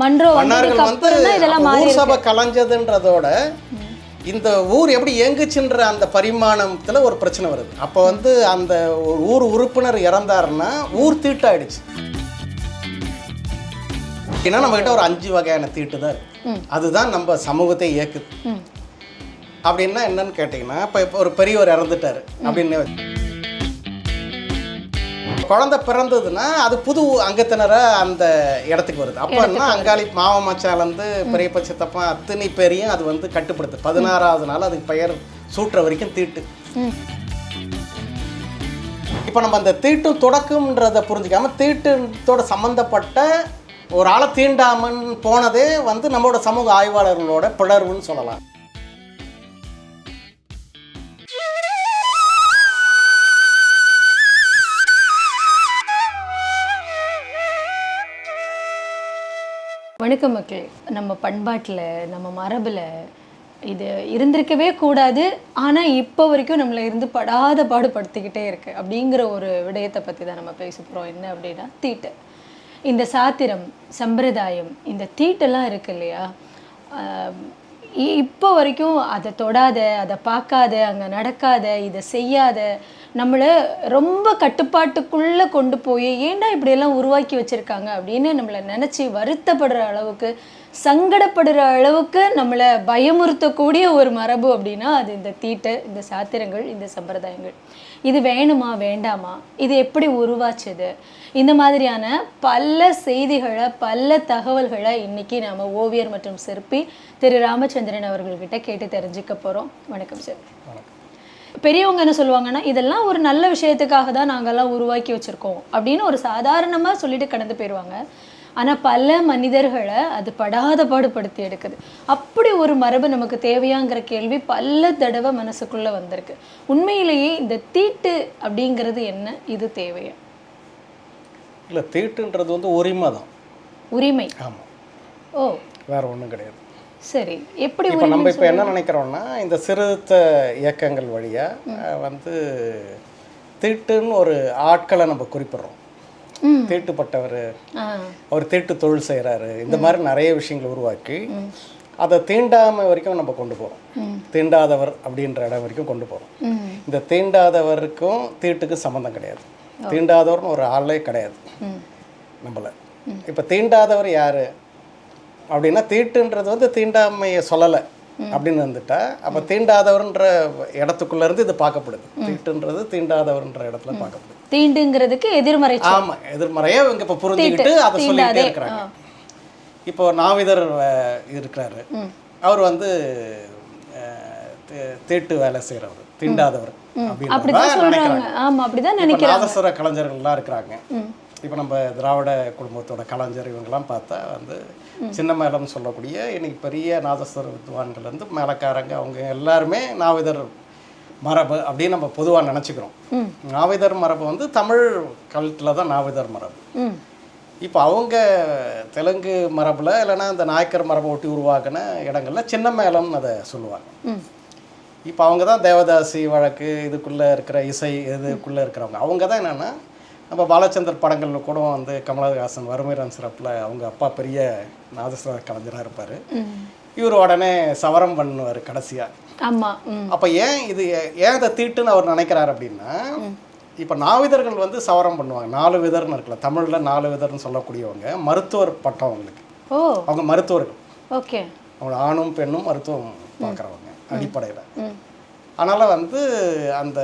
மன்னர்கள் வந்து ஊர் சபை கலைஞ்சதுன்றதோட இந்த ஊர் எப்படி இயங்குச்சுன்ற அந்த பரிமாணத்தில் ஒரு பிரச்சனை வருது. அப்போ வந்து அந்த ஊர் உறுப்பினர் இறந்தாருன்னா ஊர் தீட்டாயிடுச்சு. ஏன்னா நம்மகிட்ட ஒரு 5 வகையான தீட்டு தான் இருக்கு. அதுதான் நம்ம சமூகத்தை இயக்குது. அப்படின்னா என்னன்னு கேட்டிங்கன்னா, இப்போ ஒரு பெரியவர் இறந்துட்டாரு அப்படின்னு குழந்தை பிறந்ததுன்னா அது புது அங்கத்தினரை அந்த இடத்துக்கு வருது. அப்போன்னா அங்காளி மாவமச்சாலேருந்து பெரியப்ப சித்தப்பா அத்தனை பேரையும் அது வந்து கட்டுப்படுத்து. 16வது நாள் அதுக்கு பெயர் சூட்டுற வரைக்கும் தீட்டு. இப்போ நம்ம அந்த தீட்டு தொடக்கம்ன்றதை புரிஞ்சிக்காம தீட்டுத்தோட சம்மந்தப்பட்ட ஒரு ஆளை தீண்டாமன் போனதே வந்து நம்மளோட சமூக ஆய்வாளர்களோட பிளர்வுன்னு சொல்லலாம். வணக்கம் மக்களே. நம்ம பண்பாட்டில் நம்ம மரபில் இது இருந்திருக்கவே கூடாது, ஆனால் இப்போ வரைக்கும் நம்மளை இருந்து படாத பாடுபடுத்திக்கிட்டே இருக்குது அப்படிங்கிற ஒரு விடயத்தை பற்றி தான் நம்ம பேச போகிறோம். என்ன அப்படின்னா தீட்டு. இந்த சாத்திரம் சம்பிரதாயம் இந்த தீட்டெல்லாம் இருக்கு இல்லையா, இப்போ வரைக்கும் அதை தொடாத, அதை பார்க்காத, அங்கே நடக்காத, இதை செய்யாத, நம்மளை ரொம்ப கட்டுப்பாட்டுக்குள்ளே கொண்டு போய் ஏன்டா இப்படியெல்லாம் உருவாக்கி வச்சுருக்காங்க அப்படின்னு நம்மளை நினச்சி வருத்தப்படுற அளவுக்கு, சங்கடப்படுற அளவுக்கு நம்மளை பயமுறுத்தக்கூடிய ஒரு மரபு அப்படின்னா அது இந்த தீட்டு, இந்த சாத்திரங்கள், இந்த சம்பிரதாயங்கள். இது வேணுமா வேண்டாமா, இது எப்படி உருவாச்சுது, இந்த மாதிரியான பல செய்திகளை பல தகவல்களை இன்றைக்கி நாம் ஓவியர் மற்றும் சிற்பி திரு ராமச்சந்திரன் அவர்கள்கிட்ட கேட்டு தெரிஞ்சுக்க போகிறோம். வணக்கம் சார். பெரியவங்க என்ன சொல்லுவாங்கன்னா, இதெல்லாம் ஒரு நல்ல விஷயத்துக்காக தான் நாங்கள்லாம் உருவாக்கி வச்சுருக்கோம் அப்படின்னு ஒரு சாதாரணமாக சொல்லிட்டு கடந்து போயிடுவாங்க. ஆனால் பல மனிதர்களை அது படாத பாடுபடுத்தி எடுக்குது. அப்படி ஒரு மரபு நமக்கு தேவையாங்கிற கேள்வி பல தடவை மனசுக்குள்ளே வந்திருக்கு. உண்மையிலேயே இந்த தீட்டு அப்படிங்கிறது என்ன, இது தேவையா? இல்லை, தீட்டுன்றது வந்து உரிமை தான். உரிமை? ஆமாம். ஓ, வேற ஒன்றும் கிடையாது. சரி. எப்படி இப்போ நம்ம இப்போ என்ன நினைக்கிறோம்னா, இந்த சிறுத்த இயக்கங்கள் வழியாக வந்து தீட்டுன்னு ஒரு ஆட்களை நம்ம குறிப்பிடுறோம். தீட்டுப்பட்டவர், அவர் தீட்டு தொழில் செய்கிறாரு, இந்த மாதிரி நிறைய விஷயங்களை உருவாக்கி அதை தீண்டாமை வரைக்கும் நம்ம கொண்டு போகிறோம். தீண்டாதவர் அப்படின்ற இடம் வரைக்கும் கொண்டு போகிறோம். இந்த தீண்டாதவருக்கும் தீட்டுக்கு சம்மந்தம் கிடையாது. தீண்டாதவர்னு ஒரு ஆளே கிடையாது நம்மள. இப்போ தீண்டாதவர் யார் அப்படின்னா, தீட்டுன்றது வந்து தீண்டாமையை சொல்லலை அப்படின்னு வந்துட்டா, அப்போ தீண்டாதவர்ன்ற இடத்துக்குள்ளேருந்து இது பார்க்கப்படுது. தீட்டுன்றது தீண்டாதவர்ன்ற இடத்துல பார்க்கப்படுது. தீண்டுங்கிறதுக்கு எதிர்மறை. ஆமாம், எதிர்மறையாக இவங்க இப்போ புரிஞ்சுக்கிட்டு அதை சொல்லிகிட்டே இருக்கிறாங்க. இப்போ நாவிதர் இருக்கிறாரு, அவர் வந்து தீட்டு வேலை செய்கிறவர், தீண்டாதவர் அப்படின்னு நினைக்கிறாங்க. நாதஸ்வர கலைஞர்கள்லாம் இருக்கிறாங்க. இப்போ நம்ம திராவிட குடும்பத்தோட கலைஞர் இவங்கெல்லாம் பார்த்தா வந்து சின்ன மேளம்னு சொல்லக்கூடிய இன்னைக்கு பெரிய நாதஸ்வர வித்வான்கள் வந்து மேலக்காரங்க, அவங்க எல்லாருமே நாவிதர் மரபு அப்படின்னு நம்ம பொதுவாக நினச்சிக்கிறோம். நாவிதர் மரபு வந்து தமிழ் கல்ட்டில் தான் நாவிதர் மரபு. இப்போ அவங்க தெலுங்கு மரபில் இல்லைன்னா இந்த நாயக்கர் மரபை ஒட்டி உருவாக்கின இடங்களில் சின்ன மேளம்னு அதை சொல்லுவாங்க. இப்போ அவங்க தான் தேவதாசி வழக்கு இதுக்குள்ளே இருக்கிற இசை இதுக்குள்ளே இருக்கிறவங்க. அவங்க தான் என்னென்னா, நம்ம பாலச்சந்தர் படங்களில் கூட வந்து கமலஹாசன் வறுமைரான் சிறப்பில் அவங்க அப்பா பெரிய நாதஸ்வர கலைஞராக இருப்பார். இவர் உடனே சவரம் பண்ணுவார் கடைசியாக. ஆமாம். அப்போ ஏன் இதை தீட்டுன்னு அவர் நினைக்கிறார் அப்படின்னா, இப்போ நாவிதர்கள் வந்து சவரம் பண்ணுவாங்க. 4 விதர்னு இருக்குல்ல, தமிழில் 4 விதர்னு சொல்லக்கூடியவங்க மருத்துவர் பட்டம் அவங்களுக்கு. அவங்க மருத்துவர்கள். ஓகே. அவங்க ஆணும் பெண்ணும் மருத்துவம் பார்க்குறவங்க அடிப்படையில். அதனால் வந்து அந்த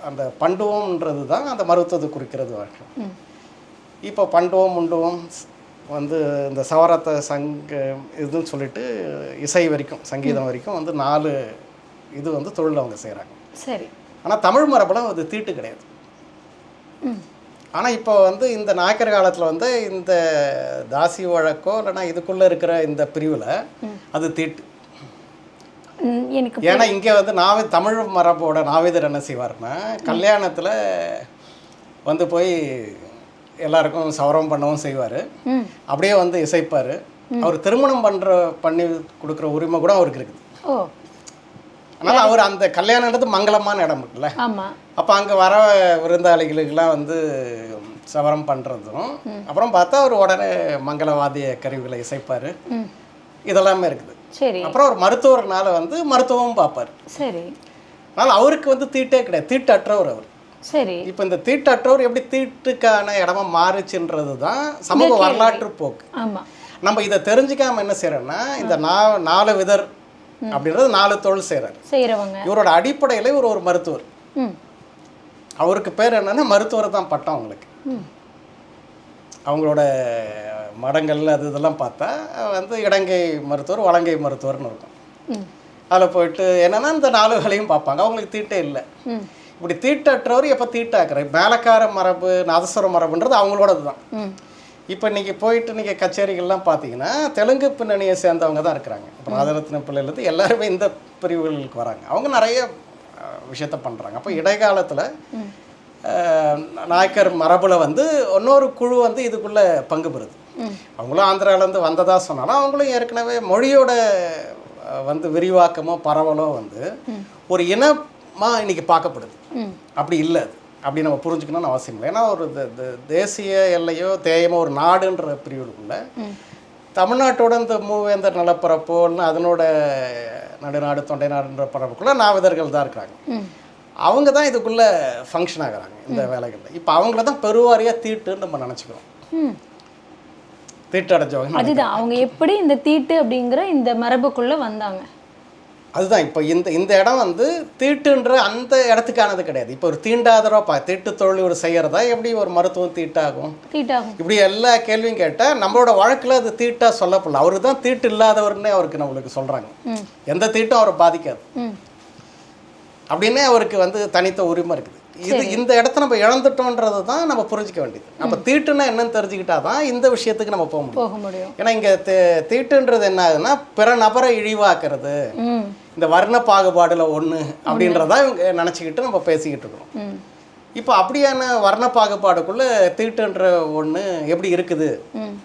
அந்த பண்டுவம்ன்றது தான் அந்த மருத்துவத்தை குறிக்கிறது வழக்கம். இப்போ பண்டுவம் முண்டுவம் வந்து இந்த சவரத்தை இதுன்னு சொல்லிட்டு இசை வரைக்கும் சங்கீதம் வரைக்கும் வந்து 4 இது வந்து தொழில் அவங்க செய்கிறாங்க. சரி. ஆனால் தமிழ் மரபில் அது தீட்டு கிடையாது. ஆனால் இப்போ வந்து இந்த நாயக்கர் காலத்தில் வந்து இந்த தாசி வழக்கோ இல்லைன்னா இதுக்குள்ளே இருக்கிற இந்த பிரிவில் அது தீட்டு. ஏன்னா இங்கே வந்து தமிழ் மரபோட நாவிதர் என்ன செய்வார்னா, கல்யாணத்தில் வந்து போய் எல்லாருக்கும் சவரம் பண்ணவும் செய்வார், அப்படியே வந்து இசைப்பார். அவர் திருமணம் பண்ணி கொடுக்குற உரிமை கூட அவருக்கு இருக்குது. அதனால் அவர் அந்த கல்யாணன்றது மங்களமான இடம் இருக்குல்ல, அப்போ அங்கே வர விருந்தாளிகளுக்கெல்லாம் வந்து சவரம் பண்ணுறதும் அப்புறம் பார்த்தா அவர் உடனே மங்களவாதிய கருவிகளை இசைப்பார், இதெல்லாமே இருக்குது. சரி. அப்புறம் ஒரு மருத்துவர்னால வந்து மருத்துவமும் பார்ப்பார். சரி. அதனால் அவருக்கு வந்து தீட்டே கிடையாது, தீட்டற்றவர் அவர். சரி. இப்போ இந்த தீட்டற்றவர் எப்படி தீட்டுக்கான இடமா மாறுச்சுன்றது தான் சமூக வரலாற்று போக்கு. ஆமாம். நம்ம இதை தெரிஞ்சுக்காம என்ன செய்யறோம்னா, இந்த 4 விதர் அப்படின்றது 4 தொழில் செய்கிறவங்க. இவரோட அடிப்படையில் இவர் ஒரு மருத்துவர். அவருக்கு பேர் என்னன்னா மருத்துவர் தான் பட்டம் அவங்களுக்கு. அவங்களோட மடங்கள் அது இதெல்லாம் பார்த்தா வந்து இடங்கை மருத்துவர், வலங்கை மருத்துவர்னு இருக்கும். அதில் போயிட்டு என்னன்னா இந்த 4 வேலையும் பார்ப்பாங்க. அவங்களுக்கு தீட்டே இல்லை. இப்படி தீட்டற்றவர் எப்போ தீட்டாக்குற மேலக்கார மரபு நாதஸ்வர மரபுன்றது அவங்களோடது தான். இப்போ இன்றைக்கி போயிட்டு நீங்கள் கச்சேரிகள்லாம் பார்த்தீங்கன்னா தெலுங்கு பின்னணியை சேர்ந்தவங்க தான் இருக்கிறாங்க. இப்போ ராஜரத்ன பிள்ளையிலேருந்து எல்லாருமே இந்த பிரிவுகளுக்கு வராங்க. அவங்க நிறைய விஷயத்த பண்ணுறாங்க. அப்போ இடைக்காலத்தில் நாயக்கர் மரபில் வந்து இன்னொரு குழு வந்து இதுக்குள்ளே பங்கு பெறுது. அவங்களும் ஆந்திராவிலேருந்து வந்ததாக சொன்னாலும் அவங்களும் ஏற்கனவே மொழியோட வந்து விரிவாக்கமோ பரவலோ வந்து ஒரு இனமாக இன்றைக்கி பார்க்கப்படுது. அப்படி இல்லை, அது அப்படி நம்ம புரிஞ்சுக்கணும்னு அவசியம் இல்லை. ஏன்னா ஒரு தேசிய எல்லையோ தேயமோ ஒரு நாடுன்ற பிரிவுக்குள்ள தமிழ்நாட்டோட இந்த மூவேந்தர் நிலப்பரப்போன்னு அதனோட நடுநாடு தொண்டை நாடுன்ற பரப்புக்குள்ளே நாவிதர்கள் தான் இருக்கிறாங்க. அவங்க தான் இதுக்குள்ளே ஃபங்க்ஷன் ஆகிறாங்க இந்த வேலைகளில். இப்போ அவங்கள தான் பெருவாரியாக தீட்டுன்னு நம்ம நினச்சிக்கிறோம். தீட்டு அடைஞ்சவங்க அதுதான் அவங்க எப்படி இந்த தீட்டு அப்படிங்கிற இந்த மரபுக்குள்ளே வந்தாங்க. அதுதான் இப்போ இந்த இடம் வந்து தீட்டுன்ற அந்த இடத்துக்கானது கிடையாது. இப்போ ஒரு தீண்டாதரோ தீட்டு தொழில் ஒரு செய்கிறதா எப்படி ஒரு மருத்துவம் தீட்டாகும்? இப்படி எல்லா கேள்வியும் கேட்டால் நம்மளோட வழக்கில் அது தீட்டாக சொல்லப்படல. அவரு தான் தீட்டு இல்லாதவர்னே அவருக்கு நம்மளுக்கு சொல்கிறாங்க. எந்த தீட்டும் அவரை பாதிக்காது அப்படின்னே அவருக்கு வந்து தனித்த உரிமை இருக்குது. இந்த இடத்த நம்ம இழந்துட்டோன்றது தான் நம்ம புரிஞ்சிக்க வேண்டியது. அப்போ தீட்டுன்னா என்னன்னு தெரிஞ்சுக்கிட்டா தான் இந்த விஷயத்துக்கு நம்ம போக முடியும். ஏன்னா இங்கே தீட்டுன்றது என்ன ஆகுதுன்னா பிற நபரை இழிவாக்குறது, இந்த வர்ண பாகுபாடுல ஒன்று அப்படின்றதா இவங்க நினச்சிக்கிட்டு நம்ம பேசிக்கிட்டு இருக்கிறோம். இப்போ அப்படியான வர்ண பாகுபாடுக்குள்ளே தீட்டுன்ற ஒன்று எப்படி இருக்குது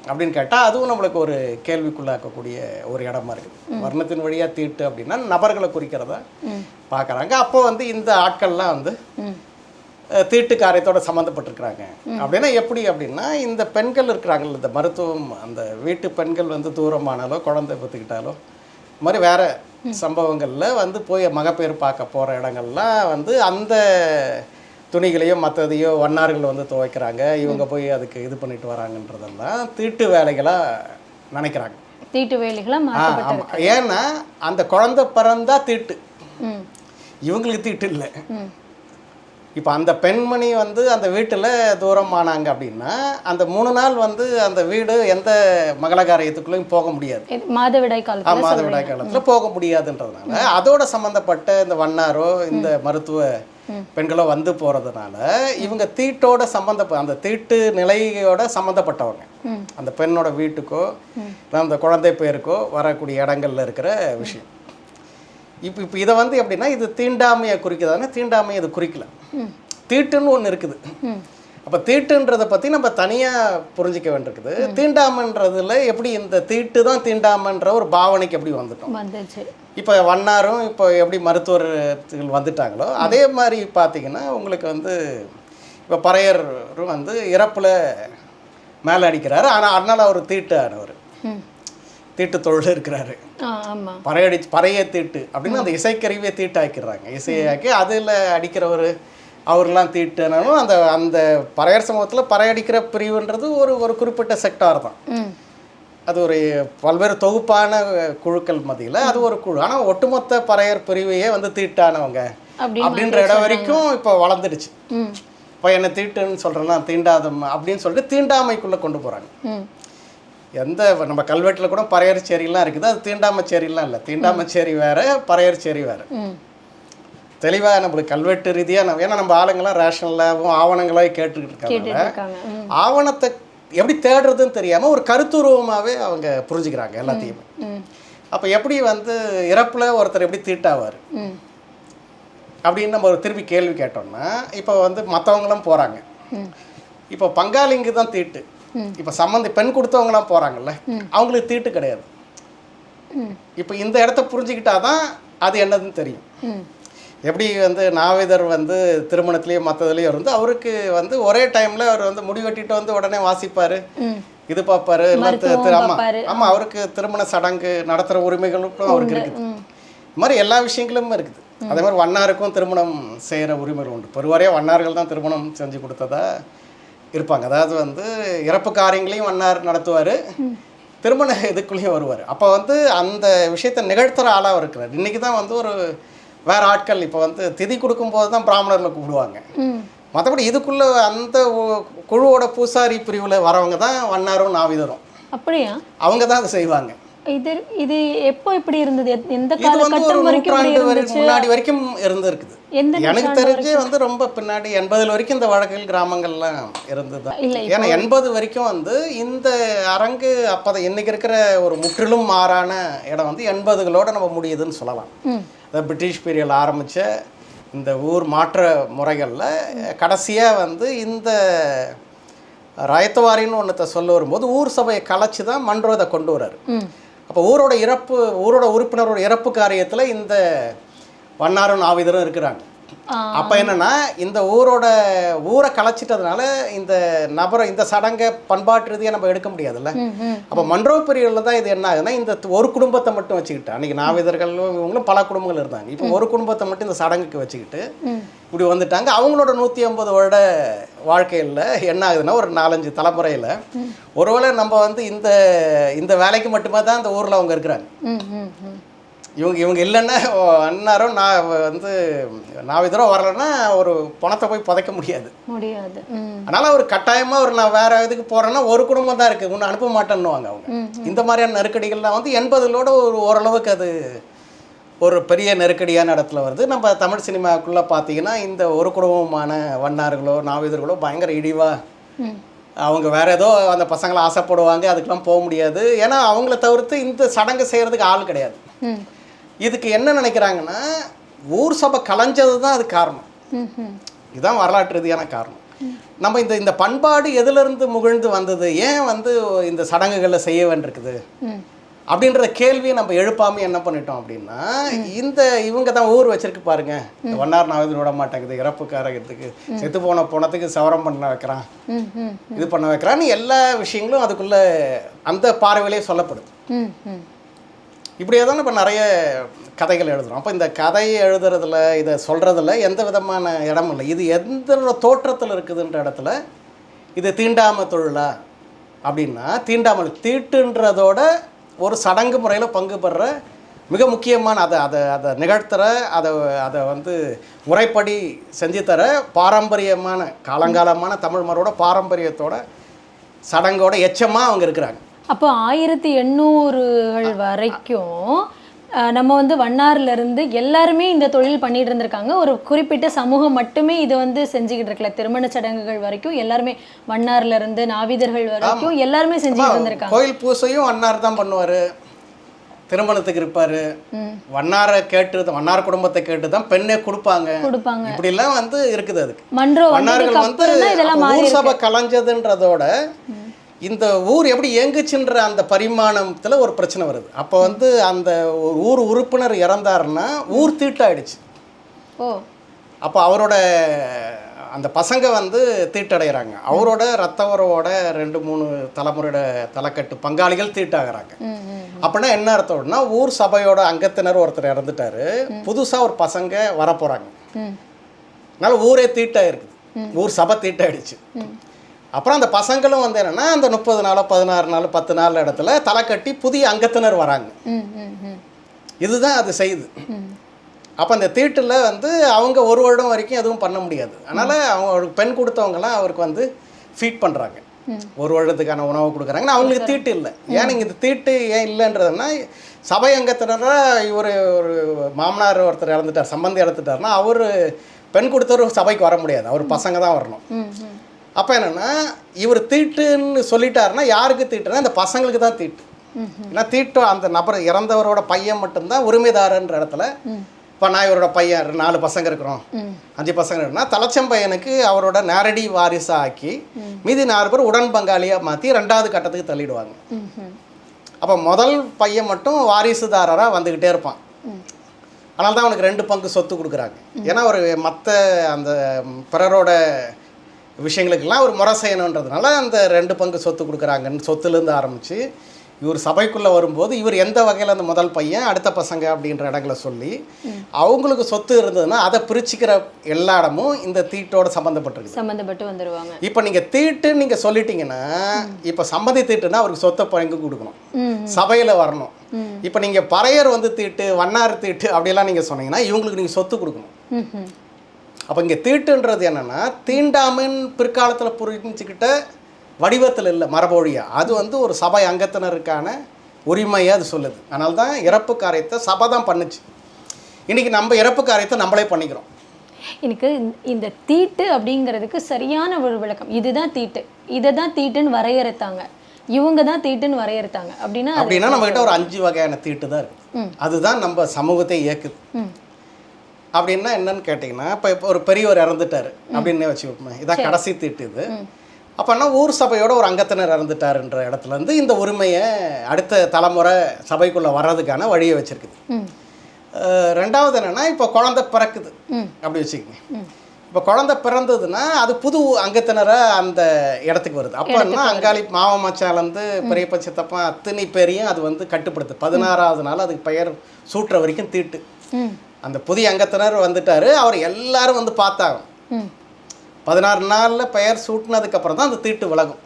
அப்படின்னு கேட்டால் அதுவும் நம்மளுக்கு ஒரு கேள்விக்குள்ளாக்கக்கூடிய ஒரு இடமா இருக்குது. வர்ணத்தின் வழியாக தீட்டு அப்படின்னா நபர்களை குறிக்கிறத பார்க்குறாங்க. அப்போ வந்து இந்த ஆட்கள்லாம் வந்து தீட்டு காரியத்தோடு சம்மந்தப்பட்டிருக்கிறாங்க. அப்படின்னா எப்படி அப்படின்னா இந்த பெண்கள் இருக்கிறாங்கல்ல, இந்த மருத்துவம் அந்த வீட்டு பெண்கள் வந்து தூரமானாலோ குழந்தை பெற்றுக்கிட்டாலோ இது மாதிரி வேறு சம்பவங்களில் வந்து போய் மகப்பேறு பார்க்க போகிற இடங்கள்லாம் வந்து அந்த துணிகளையோ மற்றதையோ வண்ணார்கள் வந்து துவைக்கிறாங்க, இவங்க போய் அதுக்கு இது பண்ணிட்டு வராங்கன்றதெல்லாம் தீட்டு வேலைகளாக நினைக்கிறாங்க. தீட்டு வேலைகளாக. ஆமாம். ஏன்னா அந்த குழந்தை பிறந்தா தீட்டு, இவங்களுக்கு தீட்டு இல்லை. இப்போ அந்த பெண்மணி வந்து அந்த வீட்டில் தூரம் ஆனாங்க அப்படின்னா அந்த 3 நாள் வந்து அந்த வீடு எந்த மகளகாரியத்துக்குள்ளேயும் போக முடியாது. மாதவிடாய் காலத்தில் போக முடியாதுன்றதுனால அதோட சம்மந்தப்பட்ட இந்த வண்ணாரோ இந்த மருத்துவ பெண்களோ வந்து போகிறதுனால இவங்க தீட்டோட அந்த தீட்டு நிலையோட சம்மந்தப்பட்டவங்க. அந்த பெண்ணோட வீட்டுக்கோ அந்த குழந்தை பேருக்கோ வரக்கூடிய இடங்கள்ல இருக்கிற விஷயம். இப்போ இதை வந்து எப்படின்னா இது தீண்டாமையை குறிக்கிறதானே, தீண்டாமையை இது குறிக்கல, தீட்டுன்னு ஒன்று இருக்குது. அப்போ தீட்டுன்றதை பற்றி நம்ம தனியாக புரிஞ்சிக்க வேண்டியிருக்குது. தீண்டாமன்றதுல எப்படி இந்த தீட்டு தான் தீண்டாமன்ற ஒரு பாவனைக்கு எப்படி வந்துட்டோம். இப்போ வண்ணாரும் இப்போ எப்படி மருத்துவர்கள் வந்துட்டாங்களோ அதே மாதிரி பார்த்தீங்கன்னா உங்களுக்கு வந்து இப்போ பறையரும் வந்து இறப்பில் மேலே அடிக்கிறாரு. ஆனால் அதனால் அவர் தீட்டு ஆனவர், தீட்டு தொழில் இருக்கிறாரு. பறைய தீட்டு அப்படின்னு அந்த இசைக்கருவியை தீட்டாக்கிடுறாங்க. இசையாக்கி அதில் அடிக்கிறவர் அவர்லாம் தீட்டுனாலும் அந்த அந்த பறையர் சமூகத்தில் பறையடிக்கிற பிரிவுன்றது ஒரு குறிப்பிட்ட செக்டார் தான். அது ஒரு பல்வேறு தொகுப்பான குழுக்கள் மத்தியில் அது ஒரு குழு. ஆனால் ஒட்டுமொத்த பறையர் பிரிவையே வந்து தீட்டானவங்க அப்படின்ற இடம் வரைக்கும் இப்போ வளர்ந்துடுச்சு. இப்போ என்ன தீட்டுன்னு சொல்கிறேன்னா தீண்டாதம் அப்படின்னு சொல்லிட்டு தீண்டாமைக்குள்ளே கொண்டு போகிறாங்க. எந்த நம்ம கல்வெட்டில் கூட பறையர்ச்சேரிலாம் இருக்குது, அது தீண்டாமச்சேரிலாம் இல்லை. தீண்டாமச்சேரி வேறு, பறையர்ச்சேரி வேறு. தெளிவாக நம்மளுக்கு கல்வெட்டு ரீதியாக ஏன்னா நம்ம ஆளுங்களாம் ரேஷனலாகவும் ஆவணங்களாக கேட்டுக்கிட்டு இருக்காங்க. ஆவணத்தை எப்படி தேடுறதுன்னு தெரியாமல் ஒரு கருத்துருவமாகவே அவங்க புரிஞ்சுக்கிறாங்க எல்லாத்தையுமே. அப்போ எப்படி வந்து இறப்பில் ஒருத்தர் எப்படி தீட்டாவார் அப்படின்னு நம்ம ஒரு திருப்பி கேள்வி கேட்டோம்னா இப்போ வந்து மற்றவங்களும் போகிறாங்க. இப்போ பங்காளிங்கு தான் தீட்டு. இப்போ சம்மந்தி பெண் கொடுத்தவங்களாம் போகிறாங்கல்ல, அவங்களுக்கு தீட்டு கிடையாது. இப்போ இந்த இடத்த புரிஞ்சுக்கிட்டாதான் அது என்னதுன்னு தெரியும். எப்படி வந்து நாவிதர் வந்து திருமணத்துலேயும் மற்றதுலேயும் இருந்து அவருக்கு வந்து ஒரே டைமில் அவர் வந்து முடி வெட்டிட்டு வந்து உடனே வாசிப்பார், இது பார்ப்பாரு, ஆமாம் அவருக்கு திருமண சடங்கு நடத்துகிற உரிமைகளுக்கும் அவருக்கு இருக்குது. இது மாதிரி எல்லா விஷயங்களும் இருக்குது. அதே மாதிரி வண்ணாருக்கும் திருமணம் செய்கிற உரிமைகள் உண்டு. பொதுவாக வண்ணார்கள் தான் திருமணம் செஞ்சு கொடுத்ததா இருப்பாங்க. அதாவது வந்து இறப்பு காரியங்களையும் வண்ணார் நடத்துவார், திருமண இதுக்குள்ளேயும் வருவார். அப்போ வந்து அந்த விஷயத்தை நிகழ்த்துகிற ஆளாக இருக்கிறார். இன்றைக்கி தான் வந்து ஒரு வேறு ஆட்கள் இப்போ வந்து திதி கொடுக்கும்போது தான் பிராமணர்களை கூப்பிடுவாங்க. மற்றபடி இதுக்குள்ளே அந்த குழுவோட பூசாரி பிரிவில் வரவங்க தான் வண்ணாரும் நாவிதரும். அப்படியா? அவங்க தான் அதை செய்வாங்க. இது எப்போ இப்படி இருந்தது? எந்த காலகட்டம் வரைக்கும் முன்னாடி வரைக்கும் இருந்திருக்குது. எனக்கு தெரிஞ்சே வந்து ரொம்ப பின்னாடி 80 வரைக்கும் இந்த வழக்குகள் கிராமங்கள்லாம் இருந்தது. ஏன்னா 80 வரைக்கும் வந்து இந்த அரங்கு அப்போ இன்னைக்கு இருக்கிற ஒரு முற்றிலும் மாறான இடம் வந்து 80களோட நம்ம முடியுதுன்னு சொல்லலாம். இந்த பிரிட்டிஷ் பீரியட் ஆரம்பித்த இந்த ஊர் மாற்ற முறைகளில் கடைசியாக வந்து இந்த ராயத்தவாரின்னு ஒன்றத்தை சொல்ல வரும்போது ஊர் சபையை கலைச்சி தான் மன்றோ இதை கொண்டு வர்றாரு. அப்போ ஊரோட உறுப்பினரோட இறப்பு காரியத்தில் இந்த வண்ணாரும் நாவிதரும் இருக்கிறாங்க. அப்போ என்னென்னா இந்த ஊரை கலைச்சிட்டதுனால இந்த நபரை இந்த சடங்கை பண்பாட்டு ரீதியாக நம்ம எடுக்க முடியாதுல்ல. அப்போ மன்றோ பிரிவில் தான் இது என்ன ஆகுதுன்னா இந்த ஒரு குடும்பத்தை மட்டும் வச்சுக்கிட்டு, அன்றைக்கி நாவிதர்களும் இவங்களும் பல குடும்பங்கள் இருந்தாங்க. இப்போ ஒரு குடும்பத்தை மட்டும் இந்த சடங்குக்கு வச்சுக்கிட்டு இப்படி வந்துட்டாங்க. அவங்களோட 150 வருட வாழ்க்கையில் என்ன ஆகுதுன்னா ஒரு 4-5 தலைமுறையில் ஒருவேளை நம்ம வந்து இந்த வேலைக்கு மட்டுமே தான் இந்த ஊரில் அவங்க இருக்கிறாங்க. இவங்க இல்லைன்னா அண்ணாரும் நான் வந்து நாவிதரோ வரலைன்னா ஒரு பணத்தை போய் புதைக்க முடியாது. அதனால் ஒரு கட்டாயமாக நான் வேறு இதுக்கு போகிறேன்னா ஒரு குடும்பம் தான் இருக்குது, ஒன்று அனுப்ப மாட்டேன்னுவாங்க அவங்க. இந்த மாதிரியான நெருக்கடிகள்லாம் வந்து 80களோட ஓரளவுக்கு அது ஒரு பெரிய நெருக்கடியான இடத்துல வருது. நம்ம தமிழ் சினிமாவுக்குள்ளே பார்த்தீங்கன்னா இந்த ஒரு குடும்பமான வண்ணார்களோ நாவிதர்களோ பயங்கர இடிவாக அவங்க வேறு ஏதோ அந்த பசங்களை ஆசைப்படுவாங்க, அதுக்கெல்லாம் போக முடியாது. ஏன்னா அவங்கள தவிர்த்து இந்த சடங்கு செய்கிறதுக்கு ஆள் கிடையாது. இதுக்கு என்ன நினைக்கிறாங்கன்னா ஊர் சபை கலைஞ்சது தான் அது காரணம். இதுதான் வரலாற்று ரீதியான காரணம். நம்ம இந்த பண்பாடு எதிலிருந்து முகிழ்ந்து வந்தது, ஏன் வந்து இந்த சடங்குகளில் செய்ய வேண்டியிருக்குது அப்படின்ற கேள்வியை நம்ம எழுப்பாமல் என்ன பண்ணிட்டோம் அப்படின்னா இவங்க தான் ஊர் வச்சிருக்கு பாருங்க, இந்த வண்ணார் நாவிதர் விட மாட்டேங்குது, இறப்பு காரகத்துக்கு செத்து போன போனத்துக்கு சவரம் பண்ண வைக்கிறான், இது பண்ண வைக்கிறான்னு எல்லா விஷயங்களும் அதுக்குள்ளே அந்த பார்வையிலே சொல்லப்படுது. இப்படியே தான் இப்போ நிறைய கதைகள் எழுதுகிறோம். அப்போ இந்த கதையை எழுதுறதுல இதை சொல்கிறதுல எந்த விதமான இடம் இல்லை. இது எந்த தோற்றத்தில் இருக்குதுன்ற இடத்துல இது தீண்டாமை தொழிலா அப்படின்னா தீண்டாமல் தீட்டுன்றதோட ஒரு சடங்கு முறையில் பங்கு பெற மிக முக்கியமான அதை நிகழ்த்துற அதை வந்து முறைப்படி செஞ்சு தர பாரம்பரியமான காலங்காலமான தமிழ்மரோட பாரம்பரியத்தோட சடங்கோட எச்சமாக அவங்க இருக்கிறாங்க. அப்போ 1800கள் வரைக்கும் நம்ம வந்து வண்ணார்லேருந்து எல்லாருமே இந்த தொழில் பண்ணிட்டு இருந்திருக்காங்க. ஒரு குறிப்பிட்ட சமூகம் மட்டுமே இதை வந்து செஞ்சுக்கிட்டு இருக்கல. திருமண சடங்குகள் வரைக்கும் எல்லாருமே வண்ணார்லேருந்து நாவிதர்கள் வரைக்கும் எல்லாருமே செஞ்சுக்கிட்டு இருந்திருக்காங்க. கோயில் பூசையும் வண்ணார் தான் பண்ணுவார், திருமணத்துக்கு இருப்பார், வண்ணாரை கேட்டு வண்ணார் குடும்பத்தை கேட்டு தான் பெண்ணே கொடுப்பாங்க. இப்படிலாம் வந்து இருக்குது. அதுக்கு வண்ணார்கள் வந்து ஊர் சபை கலைஞ்சதுன்றதோட இந்த ஊர் எப்படி இயங்குச்சுன்ற அந்த பரிமாணத்தில் ஒரு பிரச்சனை வருது. அப்போ வந்து அந்த ஊர் உறுப்பினர் இறந்தாருன்னா ஊர் தீட்டாயிடுச்சு. அப்போ அவரோட அந்த பசங்க வந்து தீட்டடைகிறாங்க. அவரோட ரத்த உறவோட 2-3 தலைமுறையோட தலைக்கட்டு பங்காளிகள் தீட்டாகிறாங்க. அப்படின்னா என்ன அர்த்தம்னா ஊர் சபையோட அங்கத்தினர் ஒருத்தர் இறந்துட்டாரு, புதுசாக ஒரு பசங்க வரப்போகிறாங்க. அதனால ஊரே தீட்டாயிருக்குது, ஊர் சபை தீட்டாயிடுச்சு. அப்புறம் அந்த பசங்களும் வந்து என்னென்னா அந்த 30 நாளோ 16 நாள் 10 நாள் இடத்துல தலை கட்டி புதிய அங்கத்தினர் வராங்க. இதுதான் அது செய்யுது. அப்போ அந்த தீட்டில் வந்து அவங்க ஒரு வருடம் வரைக்கும் எதுவும் பண்ண முடியாது. அதனால் அவங்க பெண் கொடுத்தவங்கலாம் அவருக்கு வந்து ஃபீட் பண்ணுறாங்க, ஒரு வருடத்துக்கான உணவு கொடுக்குறாங்கன்னா அவங்களுக்கு தீட்டு இல்லை. ஏன் இங்கே இந்த தீட்டு ஏன் இல்லைன்றதுன்னா சபை அங்கத்தினராக இவர் ஒரு மாமனார் ஒருத்தர் இறந்துட்டார், சம்பந்தி இறந்துட்டார்னா அவர் பெண் கொடுத்தவர் சபைக்கு வர முடியாது, அவர் பசங்க தான் வரணும். அப்போ என்னென்னா இவர் தீட்டுன்னு சொல்லிட்டாருன்னா யாருக்கு தீட்டுனா இந்த பசங்களுக்கு தான் தீட்டு. ஏன்னா தீட்டு அந்த நபர் இறந்தவரோட பையன் மட்டும்தான் உரிமைதாரன்ற இடத்துல. இப்போ நான் இவரோட பையன் 4 பசங்க இருக்கிறோம், 5 பசங்க இருக்குன்னா தலைச்சம்பையனுக்கு அவரோட நேரடி வாரிசாக ஆக்கி மீதி 4 பேர் உடன் பங்காளியாக மாற்றி 2வது கட்டத்துக்கு தள்ளிடுவாங்க. அப்போ முதல் பையன் மட்டும் வாரிசுதாரராக வந்துக்கிட்டே இருப்பான். அதனால தான் அவனுக்கு 2 பங்கு சொத்து கொடுக்குறாங்க. ஏன்னா ஒரு மற்ற அந்த பிறரோட விஷயங்களுக்கெல்லாம் ஒரு முறை செய்யணுன்றதுனால அந்த 2 பங்கு சொத்து கொடுக்குறாங்கன்னு சொத்துலேருந்து ஆரம்பித்து இவர் சபைக்குள்ளே வரும்போது இவர் எந்த வகையில் அந்த முதல் பையன் அடுத்த பசங்க அப்படின்ற இடங்களை சொல்லி அவங்களுக்கு சொத்து இருந்ததுன்னா அதை பிரிச்சுக்கிற எல்லா இடமும் இந்த தீட்டோட சம்மந்தப்பட்டு வந்துடுவாங்க. இப்போ நீங்கள் தீட்டு நீங்கள் சொல்லிட்டீங்கன்னா இப்போ சம்மதி தீட்டுன்னா அவருக்கு சொத்தை பங்கு கொடுக்கணும், சபையில் வரணும். இப்போ நீங்கள் பறையர் வந்து தீட்டு வண்ணார் தீட்டு அப்படியெல்லாம் நீங்கள் சொன்னீங்கன்னா இவங்களுக்கு நீங்கள் சொத்து கொடுக்கணும். அப்போ இங்கே தீட்டுன்றது என்னென்னா தீண்டாமைன்னு பிற்காலத்தில் புரிஞ்சுக்கிட்ட வடிவத்தில் இல்லை, மரபொழியா. அது வந்து ஒரு சபை அங்கத்தினருக்கான உரிமையை அது சொல்லுது. அதனால தான் இறப்பு காரியத்தை சபை தான் பண்ணுச்சு. இன்றைக்கி நம்ம இறப்பு காரியத்தை நம்மளே பண்ணிக்கிறோம். எனக்கு இந்த தீட்டு அப்படிங்கிறதுக்கு சரியான ஒரு விளக்கம், இதுதான் தீட்டு, இதை தான் தீட்டுன்னு வரையறுத்தாங்க, இவங்க தான் தீட்டுன்னு வரையறுத்தாங்க அப்படின்னா நம்மகிட்ட ஒரு 5 வகையான தீட்டு தான் இருக்குது. அதுதான் நம்ம சமூகத்தை இயக்குது. அப்படின்னா என்னன்னு கேட்டிங்கன்னா, இப்போ ஒரு பெரியவர் இறந்துட்டார் அப்படின்னு வச்சுக்கோமே, இதான் கடைசி தீட்டு இது. அப்போனா ஊர் சபையோட ஒரு அங்கத்தினர் இறந்துட்டாருன்ற இடத்துலேருந்து இந்த உரிமையை அடுத்த தலைமுறை சபைக்குள்ளே வர்றதுக்கான வழியை வச்சுருக்குது. 2வது என்னென்னா, இப்போ குழந்தை பிறக்குது அப்படி வச்சுக்கோங்க. இப்போ குழந்தை பிறந்ததுன்னா அது புது அங்கத்தினரை அந்த இடத்துக்கு வருது. அப்போன்னா அங்காளி மாவமச்சாலேருந்து பெரியப்ப சித்தப்பா அத்தனை பேரையும் அது வந்து கட்டுப்படுத்து. 16வது நாள் அதுக்கு பெயர் சூட்டுற வரைக்கும் தீட்டு. அந்த புதிய அங்கத்தினர் வந்துட்டார், அவர் எல்லாரும் வந்து பார்த்தாங்க. 16 நாளில் பெயர் சூட்டினதுக்கப்புறம் தான் அந்த தீட்டு விலகும்.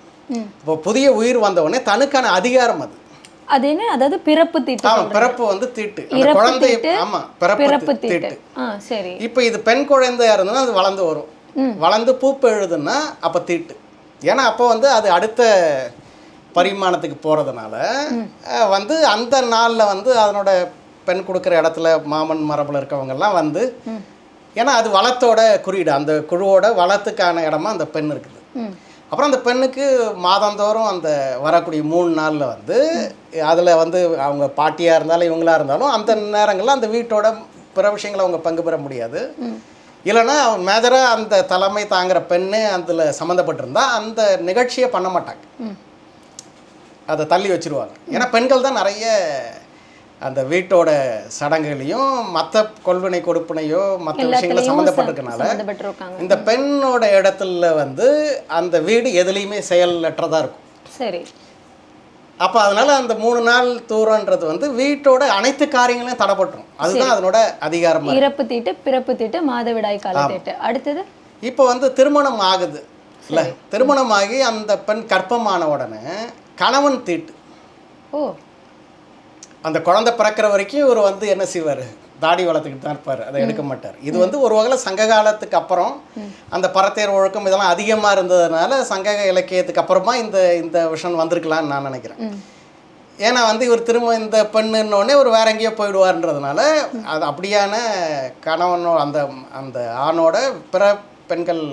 இப்போ புதிய உயிர் வந்தவுடனே தனக்கான அதிகாரம் அது என்ன, அதாவது பிறப்பு தீட்டு. பிறப்பு வந்து தீட்டு, குழந்தை. ஆமாம், பிறப்பு தீட்டு. சரி. இப்போ இது பெண் குழந்தையா இருந்ததுன்னா அது வளர்ந்து வரும், வளர்ந்து பூப்பு எழுதுன்னா அப்போ தீட்டு. ஏன்னா அப்போ வந்து அது அடுத்த பரிமாணத்துக்கு போகிறதுனால வந்து அந்த நாளில் வந்து அதனோட பெண் கொடுக்குற இடத்துல மாமன் மரபில் இருக்கவங்கெல்லாம் வந்து, ஏன்னா அது வளத்தோட குறியீடு, அந்த குழுவோட வளத்துக்கான இடமா அந்த பெண் இருக்குது. அப்புறம் அந்த பெண்ணுக்கு மாதந்தோறும் அந்த வரக்கூடிய 3 நாளில் வந்து அதில் வந்து அவங்க பாட்டியாக இருந்தாலும் இவங்களாக இருந்தாலும் அந்த நேரங்களில் அந்த வீட்டோட பிற விஷயங்களை அவங்க பங்கு பெற முடியாது. இல்லைன்னா மேஜராக அந்த தலைமை தாங்குகிற பெண்ணு அதில் சம்மந்தப்பட்டிருந்தா அந்த நிகழ்ச்சியை பண்ண மாட்டாங்க, அதை தள்ளி வச்சுருவாங்க. ஏன்னா பெண்கள் தான் நிறைய அந்த வீட்டோட சடங்குகளையும் மற்ற கொள்வினை கொடுப்பினையோ மற்ற விஷயங்களை சம்மந்தப்பட்டிருக்கனால இந்த பெண்ணோட இடத்துல வந்து அந்த வீடு எதுலேயுமே செயலற்றதாக இருக்கும். சரி. அப்போ அதனால் அந்த 3 நாள் தூரன்றது வந்து வீட்டோட அனைத்து காரியங்களையும் தடைப்பட்டுரும். அதுதான் அதனோட அதிகாரம். இறப்பு தீட்டு, பிறப்பு தீட்டு, மாதவிடாய் கால தீட்டு. அடுத்தது இப்போ வந்து திருமணம் ஆகுது இல்லை, திருமணமாகி அந்த பெண் கர்ப்பமான உடனே கணவன் தீட்டு. அந்த குழந்தை பிறக்கிற வரைக்கும் இவர் வந்து என்ன செய்வார், தாடி வளர்த்துக்கிட்டு தான் இருப்பார், அதை எடுக்க மாட்டார். இது வந்து ஒரு வகையில் சங்க காலத்துக்கு அப்புறம் அந்த பரத்தையர் ஒழுக்கம் இதெல்லாம் அதிகமாக இருந்ததுனால சங்க இலக்கியத்துக்கு அப்புறமா இந்த விஷயம் வந்திருக்கலான்னு நான் நினைக்கிறேன். ஏன்னா வந்து இவர் திரும்ப இந்த பெண்ணுன்னொடனே ஒரு வேற எங்கேயோ போயிடுவார்ன்றதுனால அது அப்படியான கணவனோட அந்த அந்த ஆணோட பிற பெண்கள்